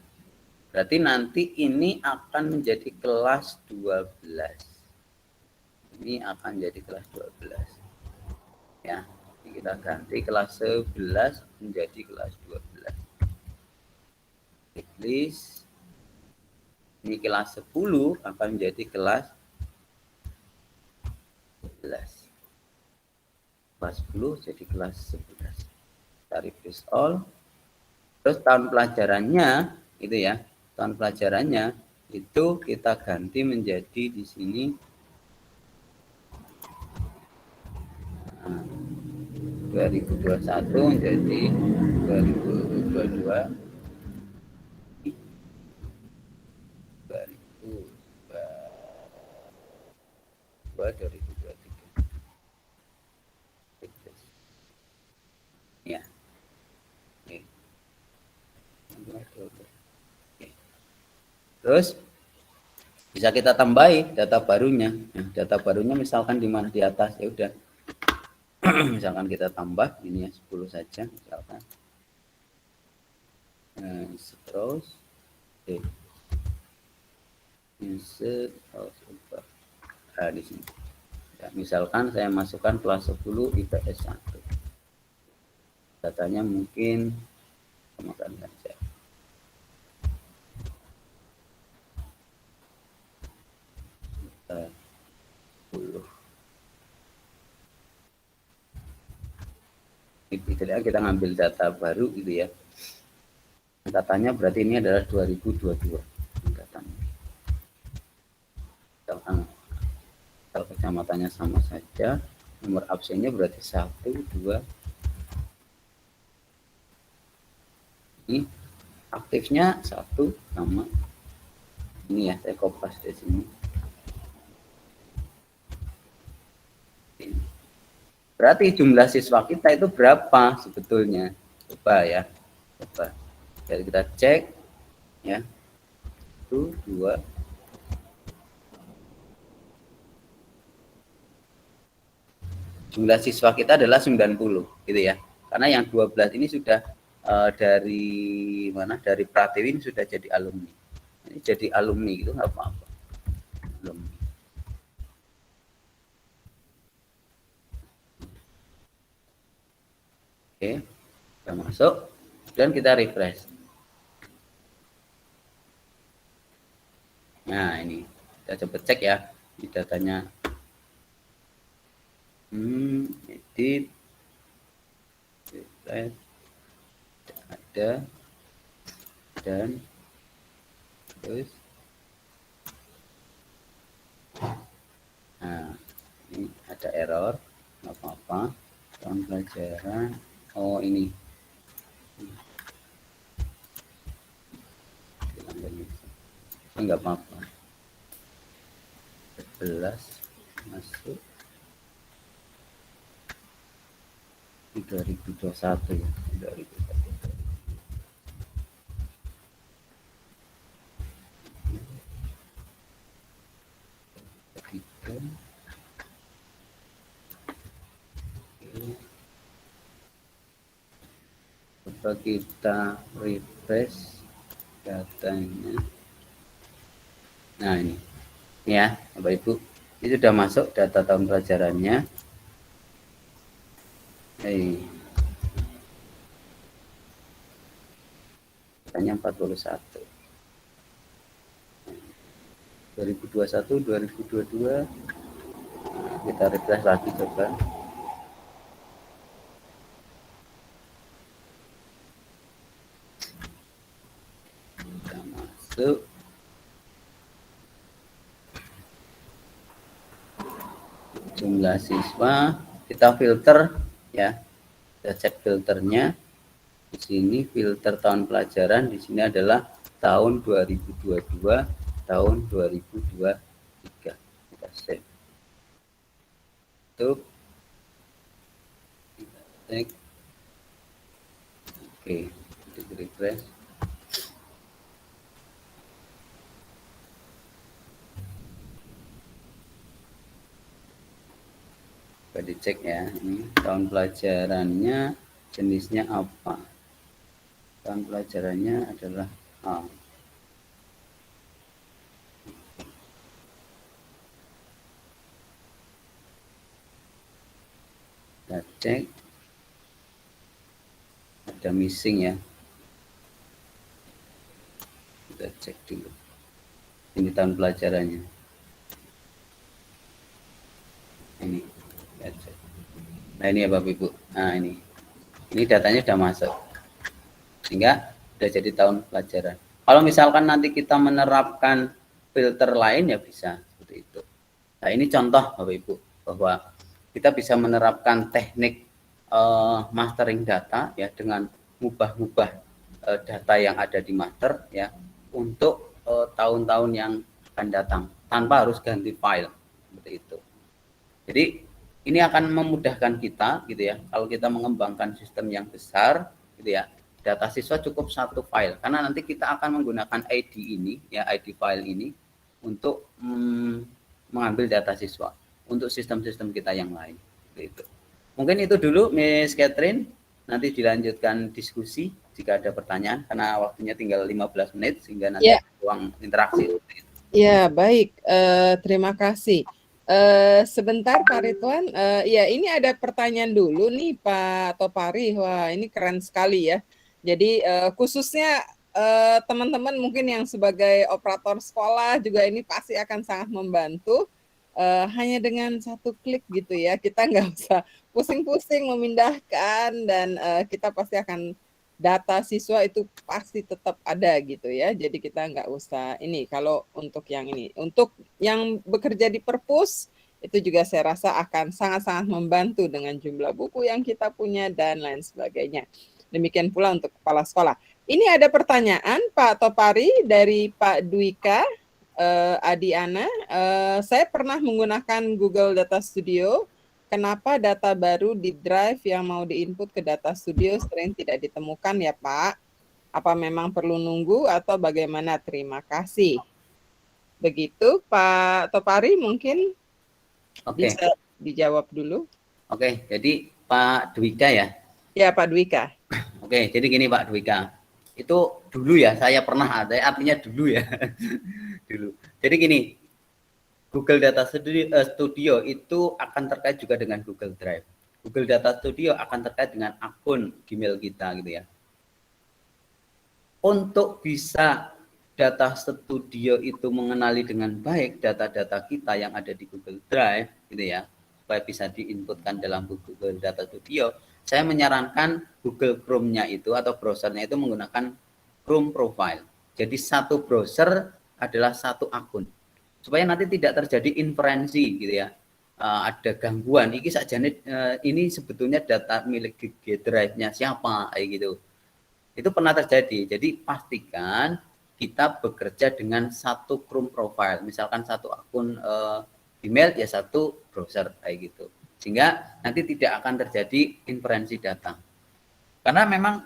Berarti nanti ini akan menjadi kelas 12, ini akan jadi kelas 12 ya. Kita ganti kelas 11 menjadi kelas 12. List ini kelas 10 akan menjadi kelas 11. Kelas 10 jadi kelas 11. Kita refresh all. Terus tahun pelajarannya itu ya, tahun pelajarannya itu kita ganti menjadi di sini 2021 menjadi 2022. 2023 ya. Oke. Terus bisa kita tambahi data barunya. Nah, data barunya misalkan di mana, di atas ya udah. Misalkan kita tambah ini ya 10 saja misalkan. Terus insert di sini. Ya, misalkan saya masukkan kelas 10 IPS 1. Datanya mungkin samakan saja. Kita ngambil data baru gitu ya. Datanya berarti ini adalah 2022 datanya. Kalau kecamatannya sama saja, nomor absennya berarti 1, 2. Ini aktifnya 1 sama ini ya, saya kopas di sini. Berarti jumlah siswa kita itu berapa sebetulnya? Coba ya, coba. Jadi kita cek ya. 1, 2. Jumlah siswa kita adalah 90 gitu ya. Karena yang 12 ini sudah dari mana? Dari Pratiwin sudah jadi alumni. Ini jadi alumni gitu nggak apa-apa. Alumni. Oke, kita masuk dan kita refresh. Nah, ini kita coba cek ya di datanya. Edit, ada, dan terus ada error, nggak apa-apa. Tahun pelajaran, oh ini. Nggak apa-apa. 11 masuk 2021 ya, 2021. Coba kita refresh datanya. Nah ini ya Bapak Ibu, ini sudah masuk data tahun pelajarannya. Datanya 41. 2021, 2022. Kita refresh lagi coba. Kita masuk. Jumlah siswa, kita filter ya. Kita cek filternya. Di sini filter tahun pelajaran, di sini adalah tahun 2022, tahun 2023. Kita save. Tutup. Kita cek. Oke, kita refresh. Coba dicek ya, ini tahun pelajarannya jenisnya apa? Tahun pelajarannya adalah A. Kita cek, ada missing ya. Kita cek dulu. Ini tahun pelajarannya. Ini. Nah ini ya Bapak Ibu. Nah ini datanya sudah masuk, sehingga sudah jadi tahun pelajaran. Kalau misalkan nanti kita menerapkan filter lain ya bisa seperti itu. Nah ini contoh Bapak Ibu bahwa kita bisa menerapkan teknik mastering data ya dengan mengubah data yang ada di master ya untuk tahun-tahun yang akan datang tanpa harus ganti file seperti itu. Jadi ini akan memudahkan kita gitu ya, kalau kita mengembangkan sistem yang besar gitu ya, data siswa cukup satu file, karena nanti kita akan menggunakan ID ini ya, ID file ini untuk mengambil data siswa untuk sistem-sistem kita yang lain gitu. Mungkin itu dulu Miss Catherine, nanti dilanjutkan diskusi jika ada pertanyaan, karena waktunya tinggal 15 menit sehingga nanti ruang interaksi. Ya, baik, terima kasih. Sebentar Pak Ridwan, ya ini ada pertanyaan dulu nih Pak Topari. Wah ini keren sekali ya. Jadi khususnya teman-teman mungkin yang sebagai operator sekolah juga ini pasti akan sangat membantu. Hanya dengan satu klik gitu ya, kita nggak usah pusing-pusing memindahkan dan kita pasti akan data siswa itu pasti tetap ada gitu ya. Jadi kita nggak usah ini. Kalau untuk yang ini, untuk yang bekerja di perpus itu juga saya rasa akan sangat-sangat membantu dengan jumlah buku yang kita punya dan lain sebagainya. Demikian pula untuk kepala sekolah. Ini ada pertanyaan Pak Topari dari Pak Dwika Adiana. Saya pernah menggunakan Google Data Studio. Kenapa data baru di drive yang mau diinput ke data studio sering tidak ditemukan ya Pak? Apa memang perlu nunggu atau bagaimana? Terima kasih. Begitu Pak Topari mungkin bisa dijawab dulu. Oke, jadi Pak Dwika ya? Ya Pak Dwika. Oke, jadi gini Pak Dwika. Itu dulu ya, saya pernah ada, artinya dulu ya. Dulu. Jadi gini, Google Data Studio itu akan terkait juga dengan Google Drive. Google Data Studio akan terkait dengan akun Gmail kita gitu ya. Untuk bisa Data Studio itu mengenali dengan baik data-data kita yang ada di Google Drive gitu ya, supaya bisa diinputkan dalam Google Data Studio, saya menyarankan Google Chrome-nya itu atau browsernya itu menggunakan Chrome Profile. Jadi satu browser adalah satu akun, supaya nanti tidak terjadi inferensi gitu ya. ada gangguan, ini sebetulnya data milik G Drive-nya siapa kayak gitu. Itu pernah terjadi. Jadi pastikan kita bekerja dengan satu Chrome profile, misalkan satu akun email ya satu browser kayak gitu. Sehingga nanti tidak akan terjadi inferensi data. Karena memang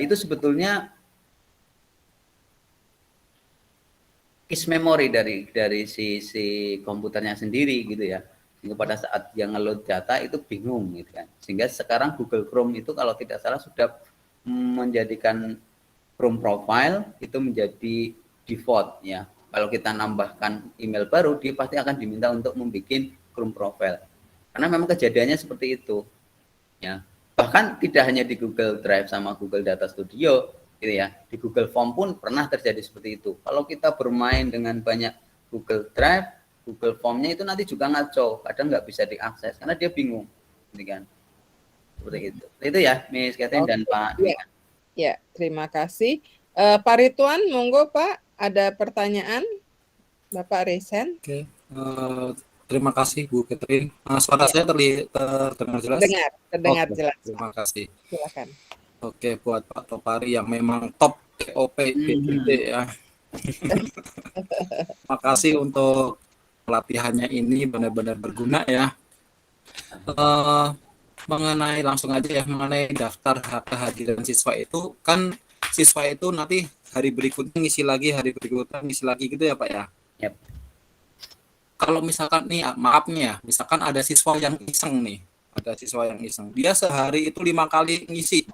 itu sebetulnya is memory dari si komputernya sendiri gitu ya. Sehingga pada saat yang ngeload data itu bingung gitu kan. Sehingga sekarang Google Chrome itu kalau tidak salah sudah menjadikan Chrome profile itu menjadi default ya. Kalau kita nambahkan email baru, dia pasti akan diminta untuk membuat Chrome profile. Karena memang kejadiannya seperti itu. Ya. Bahkan tidak hanya di Google Drive sama Google Data Studio, gitu ya. Di Google Form pun pernah terjadi seperti itu. Kalau kita bermain dengan banyak Google Drive, Google Form-nya itu nanti juga ngaco, kadang nggak bisa diakses karena dia bingung, gitu kan. Seperti itu. Itu ya, Miss Catherine dan Pak. Ya, terima kasih. Pak Ridwan, monggo Pak, ada pertanyaan? Bapak Resen. Oke, terima kasih Bu Catherine. Suara saya terdengar jelas? Terdengar jelas. Terima kasih. Silakan. Oke, buat Pak Topari yang memang top TOP PPT ya. Terima kasih untuk pelatihannya ini benar-benar berguna ya. Mengenai langsung aja ya, mengenai daftar kehadiran siswa itu kan siswa itu nanti hari berikutnya ngisi lagi, hari berikutnya ngisi lagi gitu ya Pak ya. Yep. Kalau misalkan nih maafnya ya, misalkan ada siswa yang iseng nih, dia sehari itu 5 kali ngisi,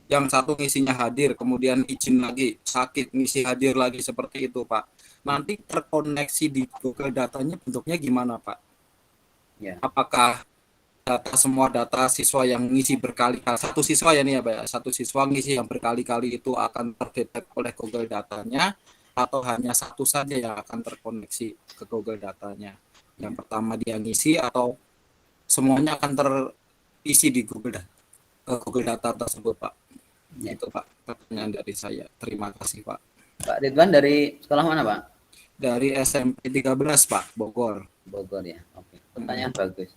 yang satu ngisinya hadir, kemudian izin lagi, sakit, ngisi hadir lagi, seperti itu Pak. Nanti terkoneksi di Google datanya bentuknya gimana Pak? Yeah. Apakah semua data siswa yang ngisi berkali-kali, satu siswa ya nih ya Pak ya, satu siswa ngisi yang berkali-kali itu akan terdetek oleh Google datanya, atau hanya satu saja yang akan terkoneksi ke Google datanya? Yang pertama dia ngisi atau semuanya akan terisi di Google data tersebut Pak? Ya. Itu Pak pertanyaan dari saya. Terima kasih Pak. Pak Ridwan dari sekolah mana Pak? Dari SMP 13 Pak, Bogor. Bogor ya, oke. Pertanyaan bagus.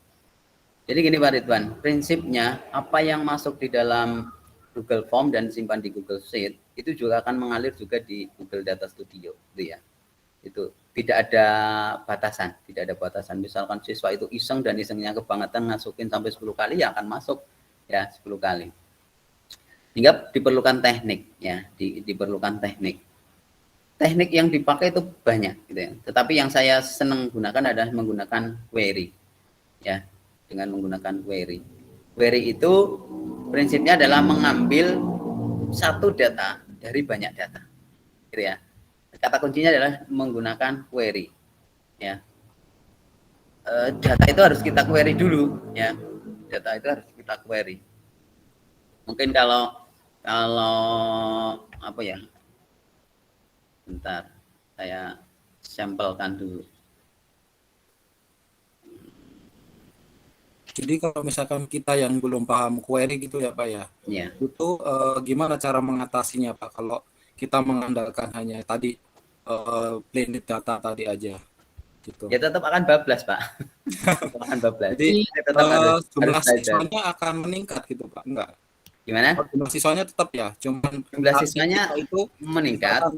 Jadi gini Pak Ridwan, prinsipnya apa yang masuk di dalam Google Form dan simpan di Google Sheet itu juga akan mengalir juga di Google Data Studio, gitu ya. Itu tidak ada batasan, Misalkan siswa itu iseng dan isengnya kebangetan masukin sampai 10 kali ya akan masuk ya 10 kali. Hingga diperlukan teknik ya, diperlukan teknik. Teknik yang dipakai itu banyak gitu ya. Tetapi yang saya senang gunakan adalah menggunakan query. Ya, dengan menggunakan query. Query itu prinsipnya adalah mengambil satu data dari banyak data. Gitu ya. Kata kuncinya adalah menggunakan query. Ya. Data itu harus kita query dulu ya. Data itu harus kita query. Mungkin kalau apa ya? Bentar, saya sampelkan dulu. Jadi kalau misalkan kita yang belum paham query gitu ya Pak ya, itu gimana cara mengatasinya Pak kalau kita mengandalkan hanya tadi blended data tadi aja gitu? Ya tetap akan bablas Pak. Akan bablas. Jadi tetap jumlah siswanya akan meningkat gitu Pak? Enggak? Gimana? Jumlah siswanya tetap ya, cuman jumlah siswanya itu meningkat.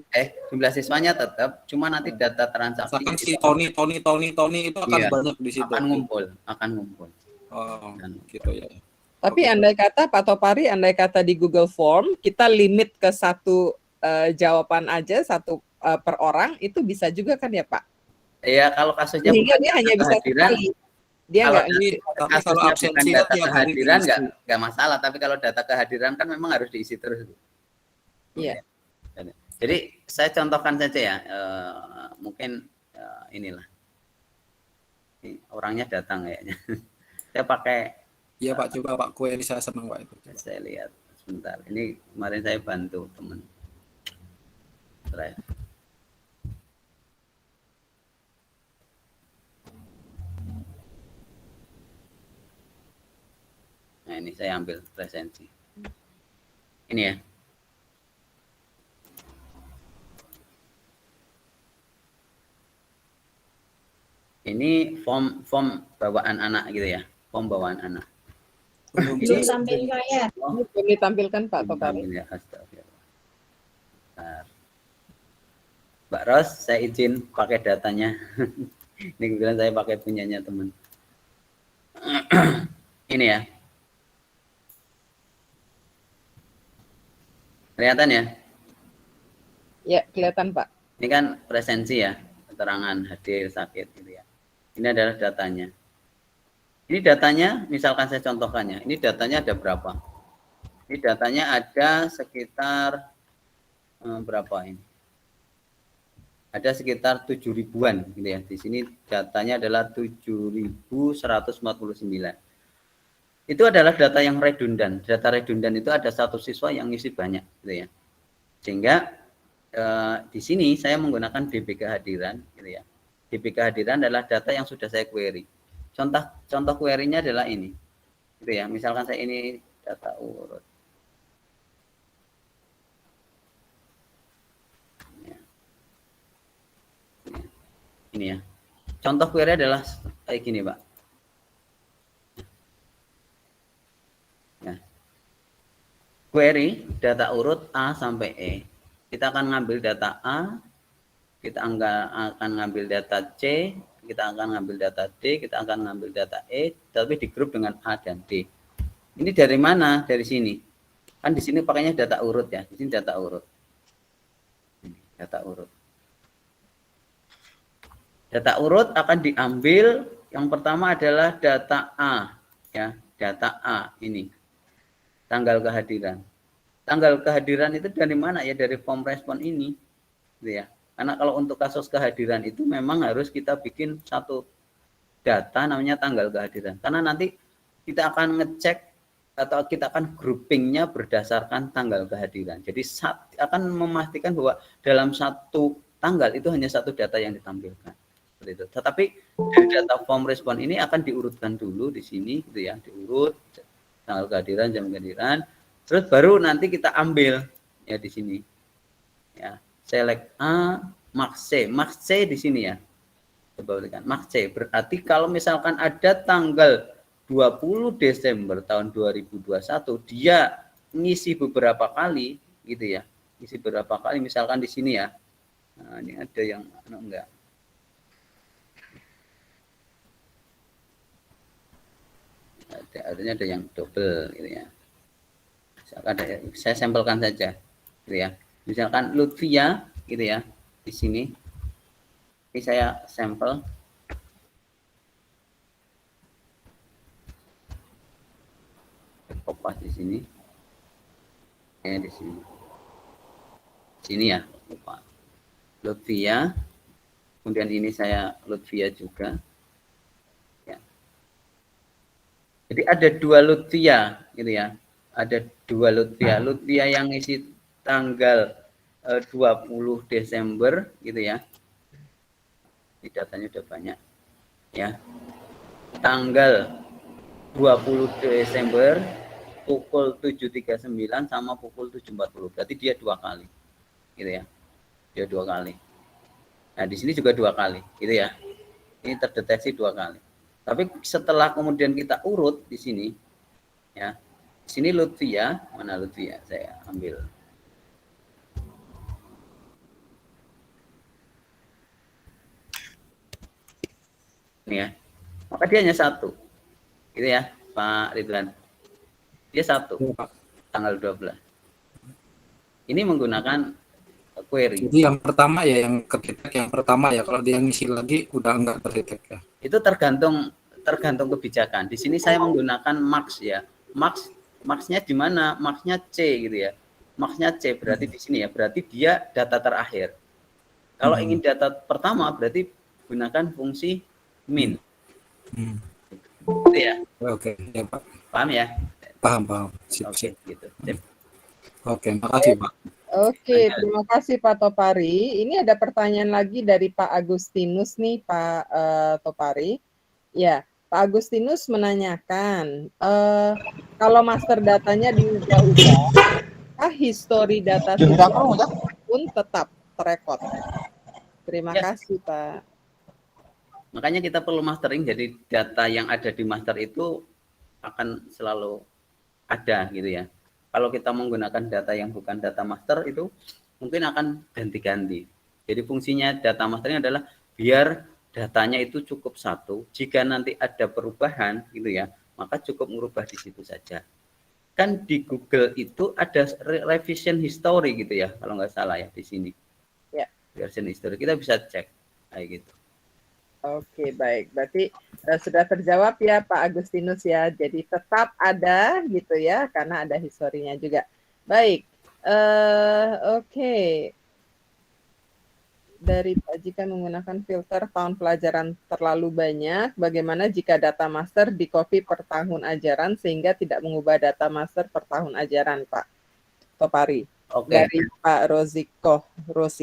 Jumlah siswanya tetap, cuma nanti data transaksi. Misalkan si Tony itu akan banyak di situ. Akan ngumpul. Oh, gitu ya. Tapi andai kata Pak Topari, di Google Form kita limit ke satu jawaban aja, satu per orang, itu bisa juga kan ya Pak? Iya, kalau kasusnya sehingga dia hanya bisa sekali. Dia kalau absensi data kehadiran nggak masalah, tapi kalau data kehadiran kan memang harus diisi terus. Iya. Jadi saya contohkan saja ya, mungkin inilah orangnya datang kayaknya. Saya pakai. Iya Pak, coba Pak, query saya senang Pak itu. Saya lihat sebentar. Ini kemarin saya bantu teman. Nah ini saya ambil presensi. Ini ya. Ini form bawaan anak gitu ya, form bawaan anak. Belum sampai saya. Ini belum ditampilkan Pak Topari. Ya, astagfirullah. Bentar. Mbak Ros, saya izin pakai datanya. Ini kebetulan saya pakai punyanya teman. Ini ya. Kelihatan ya? Ya, kelihatan Pak. Ini kan presensi ya, keterangan hadir, sakit gitu ya. Ini adalah datanya. Ini datanya, misalkan saya contohkannya. Ini datanya ada berapa? Ini datanya ada sekitar berapa ini? Ada sekitar 7 ribuan gitu ya. Di sini datanya adalah 7.149. Itu adalah data yang redundan. Data redundan itu ada satu siswa yang ngisi banyak gitu ya. Sehingga di sini saya menggunakan DB kehadiran gitu ya. DB kehadiran adalah data yang sudah saya query. Contoh query-nya adalah ini. Gitu ya. Misalkan saya ini data urut. Ini ya. Contoh query adalah kayak gini, Pak. Nah. Query data urut A sampai E. Kita akan ngambil data A, kita akan ngambil data C, kita akan ngambil data D, kita akan ngambil data E, tapi di grup dengan A dan D. Ini dari mana? Dari sini. Kan di sini pakainya data urut ya. Di sini data urut. Ini, data urut. Data urut akan diambil, yang pertama adalah data A, ya, data A ini, tanggal kehadiran. Tanggal kehadiran itu dari mana ya? Dari form respon ini, gitu ya. Karena kalau untuk kasus kehadiran itu memang harus kita bikin satu data namanya tanggal kehadiran. Karena nanti kita akan ngecek atau kita akan groupingnya berdasarkan tanggal kehadiran. Jadi akan memastikan bahwa dalam satu tanggal itu hanya satu data yang ditampilkan. Seperti itu. Tetapi dari data form respon ini akan diurutkan dulu di sini, gitu ya, diurut tanggal kehadiran, jam kehadiran, terus baru nanti kita ambil ya di sini, ya. Select A, max C di sini ya. Coba lihat, max C. Berarti kalau misalkan ada tanggal 20 Desember tahun 2021, dia ngisi beberapa kali gitu ya. Ngisi beberapa kali, misalkan di sini ya. Nah, ini ada yang enggak. Artinya ada yang double gitu ya. Misalkan ada, saya sampelkan saja gitu ya. Misalkan Lutfia gitu ya, di sini. Ini saya sampel. Kopas di sini. Ya, di sini. Sini ya, lupa. Lutfia. Kemudian ini saya Lutfia juga. Ya. Jadi ada dua Lutfia gitu ya. Ada dua Lutfia. Lutfia yang isi tanggal 20 Desember gitu ya. Ini datanya udah banyak ya. Tanggal 20 Desember pukul 7.39 sama pukul 7.40. Berarti dia 2 kali. Gitu ya. Dia 2 kali. Nah, di sini juga 2 kali, gitu ya. Ini terdeteksi 2 kali. Tapi setelah kemudian kita urut di sini ya. Di sini Lutfia, mana Lutfia? Saya ambil. Ini ya, maka dia hanya 1 gitu ya Pak Ridwan, dia 1 tanggal 12. Ini menggunakan query. Jadi yang pertama ya, yang kedetek yang pertama ya, kalau dia ngisi lagi udah enggak terdetek ya. Itu tergantung kebijakan. Di sini saya menggunakan max ya, maxnya di mana? Maxnya C gitu ya, maxnya C berarti di sini ya, berarti dia data terakhir. Kalau ingin data pertama berarti gunakan fungsi min. Gitu ya. Oke, ya Pak. Paham ya? Paham. Sip. Gitu. Sip. Oke, makasih Pak. Oke, terima kasih Pak Topari. Ini ada pertanyaan lagi dari Pak Agustinus nih, Pak Topari. Ya, Pak Agustinus menanyakan, kalau master datanya diubah-ubah, histori data pun tetap terekod. Terima kasih Pak. Makanya kita perlu mastering, jadi data yang ada di master itu akan selalu ada gitu ya. Kalau kita menggunakan data yang bukan data master itu mungkin akan ganti-ganti. Jadi fungsinya data master ini adalah biar datanya itu cukup satu. Jika nanti ada perubahan gitu ya, maka cukup merubah di situ saja. Kan di Google itu ada revision history gitu ya, kalau nggak salah ya di sini. Ya. Revision history kita bisa cek kayak gitu. Oke, baik. Berarti sudah terjawab ya Pak Agustinus ya. Jadi tetap ada gitu ya, karena ada historinya juga. Baik. Oke. Dari Pak, jika menggunakan filter tahun pelajaran terlalu banyak, bagaimana jika data master di-copy per tahun ajaran sehingga tidak mengubah data master per tahun ajaran, Pak Topari? Oke. Dari Pak Rosi.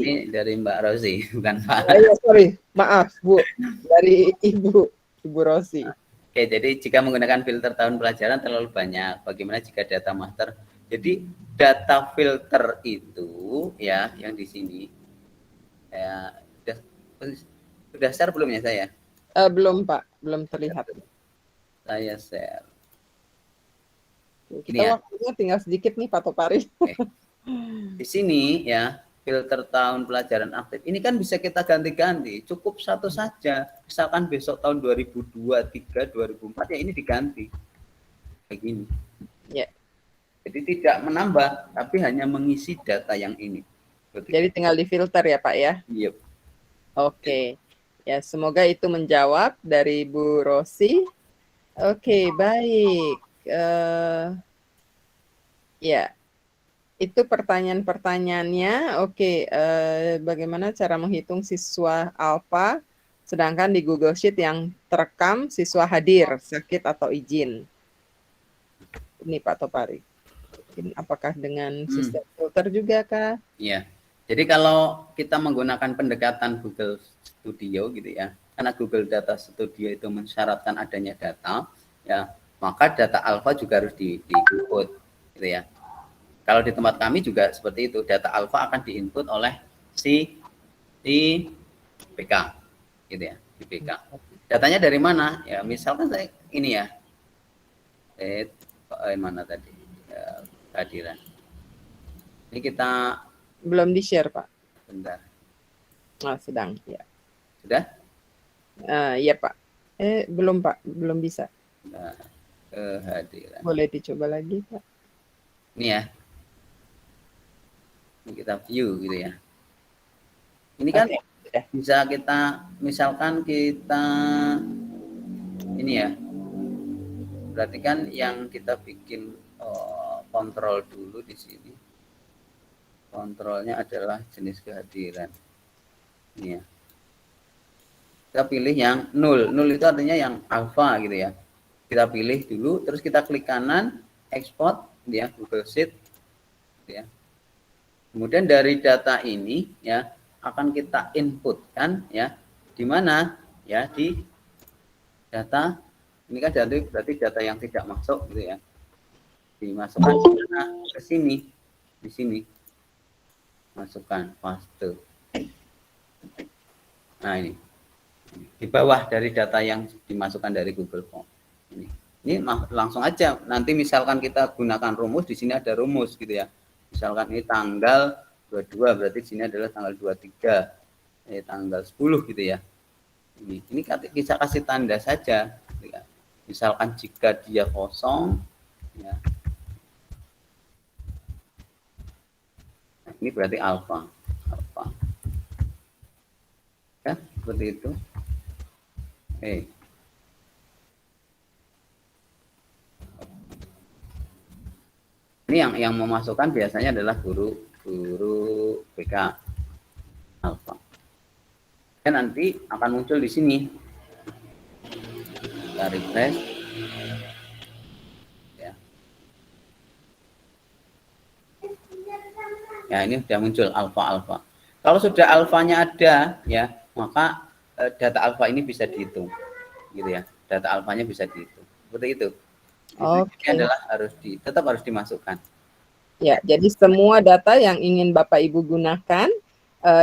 Ini dari Mbak Rosi, bukan Pak. Iya, sorry. Maaf, Bu. Dari Ibu Rosi. Oke, jadi jika menggunakan filter tahun pelajaran terlalu banyak, bagaimana jika data master? Jadi data filter itu ya yang di sini ya sudah share belum ya saya? Belum Pak, belum terlihat. Saya share. Kita ya. Waktunya tinggal sedikit nih Pak Topari. Oke. Di sini ya filter tahun pelajaran aktif ini kan bisa kita ganti-ganti, cukup satu saja. Misalkan besok tahun 2023, 2004 ya ini diganti kayak gini. Ya. Jadi tidak menambah, tapi hanya mengisi data yang ini. Jadi tinggal difilter ya Pak ya? Iya. Oke. Ya, semoga itu menjawab dari Bu Rosi. Oke, baik. Ya, itu pertanyaan-pertanyaannya. Oke, bagaimana cara menghitung siswa alfa, sedangkan di Google Sheet yang terekam siswa hadir, sakit atau izin? Ini Pak Topari. Apakah dengan sistem filter juga kah? Iya. Jadi kalau kita menggunakan pendekatan Google Studio gitu ya, karena Google Data Studio itu mensyaratkan adanya data, ya maka data alfa juga harus di-input gitu ya. Kalau di tempat kami juga seperti itu, data alfa akan di-input oleh si PK gitu ya, di PK. Datanya dari mana? Ya misalkan saya ini ya, mana tadi kehadiran. Ini kita belum di-share, Pak. Bentar. Sedang, ya. Sudah? Iya, Pak. Belum, Pak. Belum bisa. Nah, kehadiran. Boleh dicoba lagi, Pak. Ini ya. Ini kita view gitu ya. Ini kan bisa kita, misalkan kita ini ya. Berarti kan yang kita bikin kontrol dulu di sini. Kontrolnya adalah jenis kehadiran. Ini ya. Kita pilih yang 0. 0 itu artinya yang alpha gitu ya. Kita pilih dulu, terus kita klik kanan, export, ya, Google Sheet. Gitu ya. Kemudian dari data ini ya akan kita inputkan ya di mana ya di data ini kan berarti data yang tidak masuk gitu ya. Dimasukkan ke sini, di sini. Masukkan paste. Nah ini di bawah dari data yang dimasukkan dari Google Form. Ini langsung aja. Nanti misalkan kita gunakan rumus, di sini ada rumus gitu ya. Misalkan ini tanggal 22, berarti di sini adalah tanggal 23, tanggal 10 gitu ya. Ini bisa kasih tanda saja. Gitu ya. Misalkan jika dia kosong, ya. Ini berarti alfa. Ya, seperti itu. Ini yang memasukkan biasanya adalah guru BK alfa. Dan nanti akan muncul di sini. Kita refresh. Ya, ini sudah muncul alfa. Kalau sudah alfanya ada, ya, maka data alfa ini bisa dihitung, gitu ya. Data alfanya bisa dihitung, seperti itu. Ini adalah tetap harus dimasukkan. Ya, jadi semua data yang ingin Bapak Ibu gunakan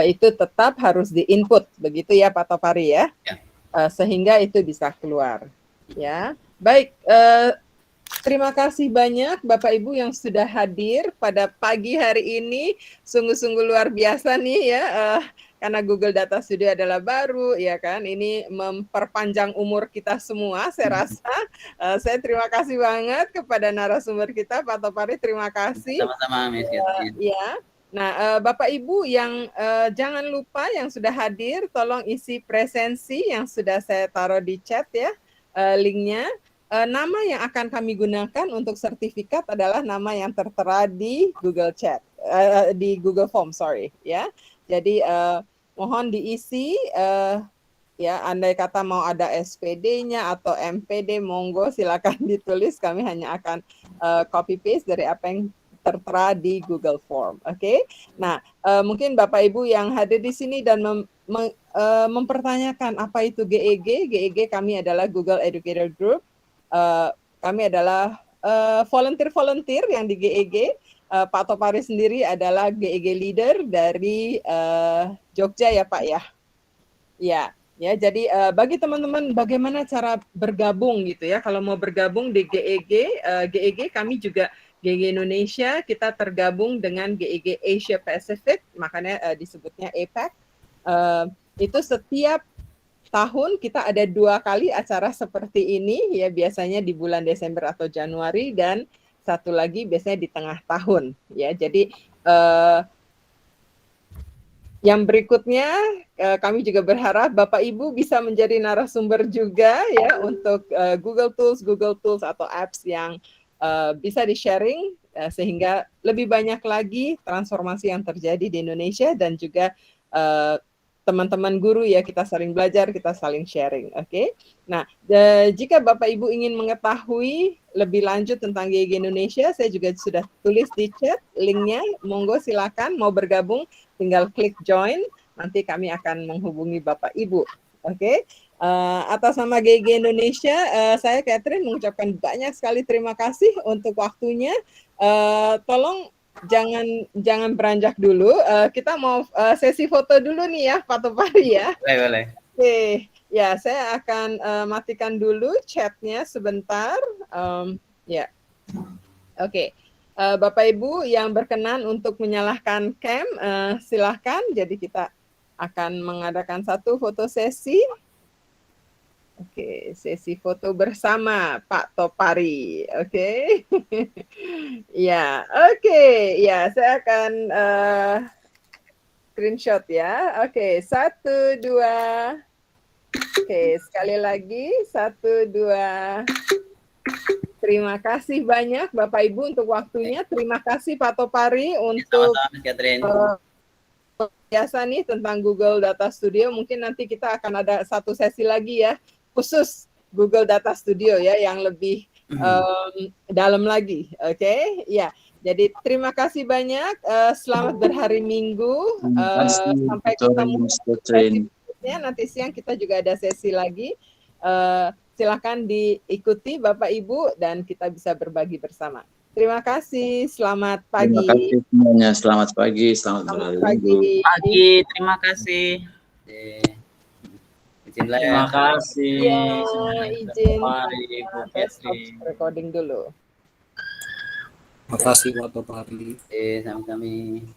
itu tetap harus di-input, begitu ya Pak Topari ya? Ya. sehingga itu bisa keluar. Ya, baik. Terima kasih banyak Bapak Ibu yang sudah hadir pada pagi hari ini. Sungguh-sungguh luar biasa nih ya, karena Google Data Studio adalah baru, ya kan. Ini memperpanjang umur kita semua, saya rasa. Saya terima kasih banget kepada narasumber kita, Pak Topari. Terima kasih. Sama-sama, Miss Catherine. Ya. Nah, Bapak Ibu yang jangan lupa yang sudah hadir, tolong isi presensi yang sudah saya taruh di chat ya, linknya. Nama yang akan kami gunakan untuk sertifikat adalah nama yang tertera di Google Chat, di Google Form, sorry ya. Jadi mohon diisi, ya, andai kata mau ada SPD-nya atau MPD, monggo silakan ditulis. Kami hanya akan copy paste dari apa yang tertera di Google Form, oke? Nah, mungkin Bapak Ibu yang hadir di sini dan mempertanyakan apa itu GEG. GEG kami adalah Google Educator Group. Kami adalah volunteer yang di GEG. Pak Topari sendiri adalah GEG leader dari Jogja ya Pak ya. Ya, jadi bagi teman-teman bagaimana cara bergabung gitu ya. Kalau mau bergabung di GEG kami juga GEG Indonesia, kita tergabung dengan GEG Asia Pacific, makanya disebutnya APAC. Itu setiap tahun kita ada 2 kali acara seperti ini ya, biasanya di bulan Desember atau Januari, dan satu lagi biasanya di tengah tahun ya. Jadi yang berikutnya kami juga berharap Bapak Ibu bisa menjadi narasumber juga ya untuk Google Tools atau apps yang bisa di-sharing sehingga lebih banyak lagi transformasi yang terjadi di Indonesia, dan juga teman-teman guru ya, kita saling belajar, kita saling sharing, oke? Nah, jika Bapak Ibu ingin mengetahui lebih lanjut tentang GEG Indonesia, saya juga sudah tulis di chat linknya, monggo silakan mau bergabung, tinggal klik join, nanti kami akan menghubungi Bapak Ibu, oke? Atas nama GEG Indonesia, saya Catherine mengucapkan banyak sekali terima kasih untuk waktunya. Tolong jangan beranjak dulu. Kita mau sesi foto dulu nih ya, Pak Topari ya. Boleh. Oke, ya saya akan matikan dulu chatnya sebentar. Ya, oke. Bapak Ibu yang berkenan untuk menyalakan cam, silahkan. Jadi kita akan mengadakan satu foto sesi. Oke, sesi foto bersama Pak Topari, oke? Ya, oke, ya saya akan screenshot ya. Oke, 1, 2. Oke, sekali lagi 1, 2. Terima kasih banyak Bapak Ibu untuk waktunya. Terima kasih Pak Topari untuk biasa nih tentang Google Data Studio. Mungkin nanti kita akan ada satu sesi lagi ya, khusus Google Data Studio ya, yang lebih dalam lagi, oke? Ya, jadi terima kasih banyak. Selamat berhari Minggu. Sampai ketemu berikutnya. Nanti siang kita juga ada sesi lagi. Silakan diikuti Bapak Ibu dan kita bisa berbagi bersama. Terima kasih. Selamat pagi. Terima kasih semuanya. Selamat pagi. Selamat pagi. Terima kasih. Terima kasih. Ya, izin. Ibu Catherine. Recording dulu. Terima kasih Pak Topari. Sama kami.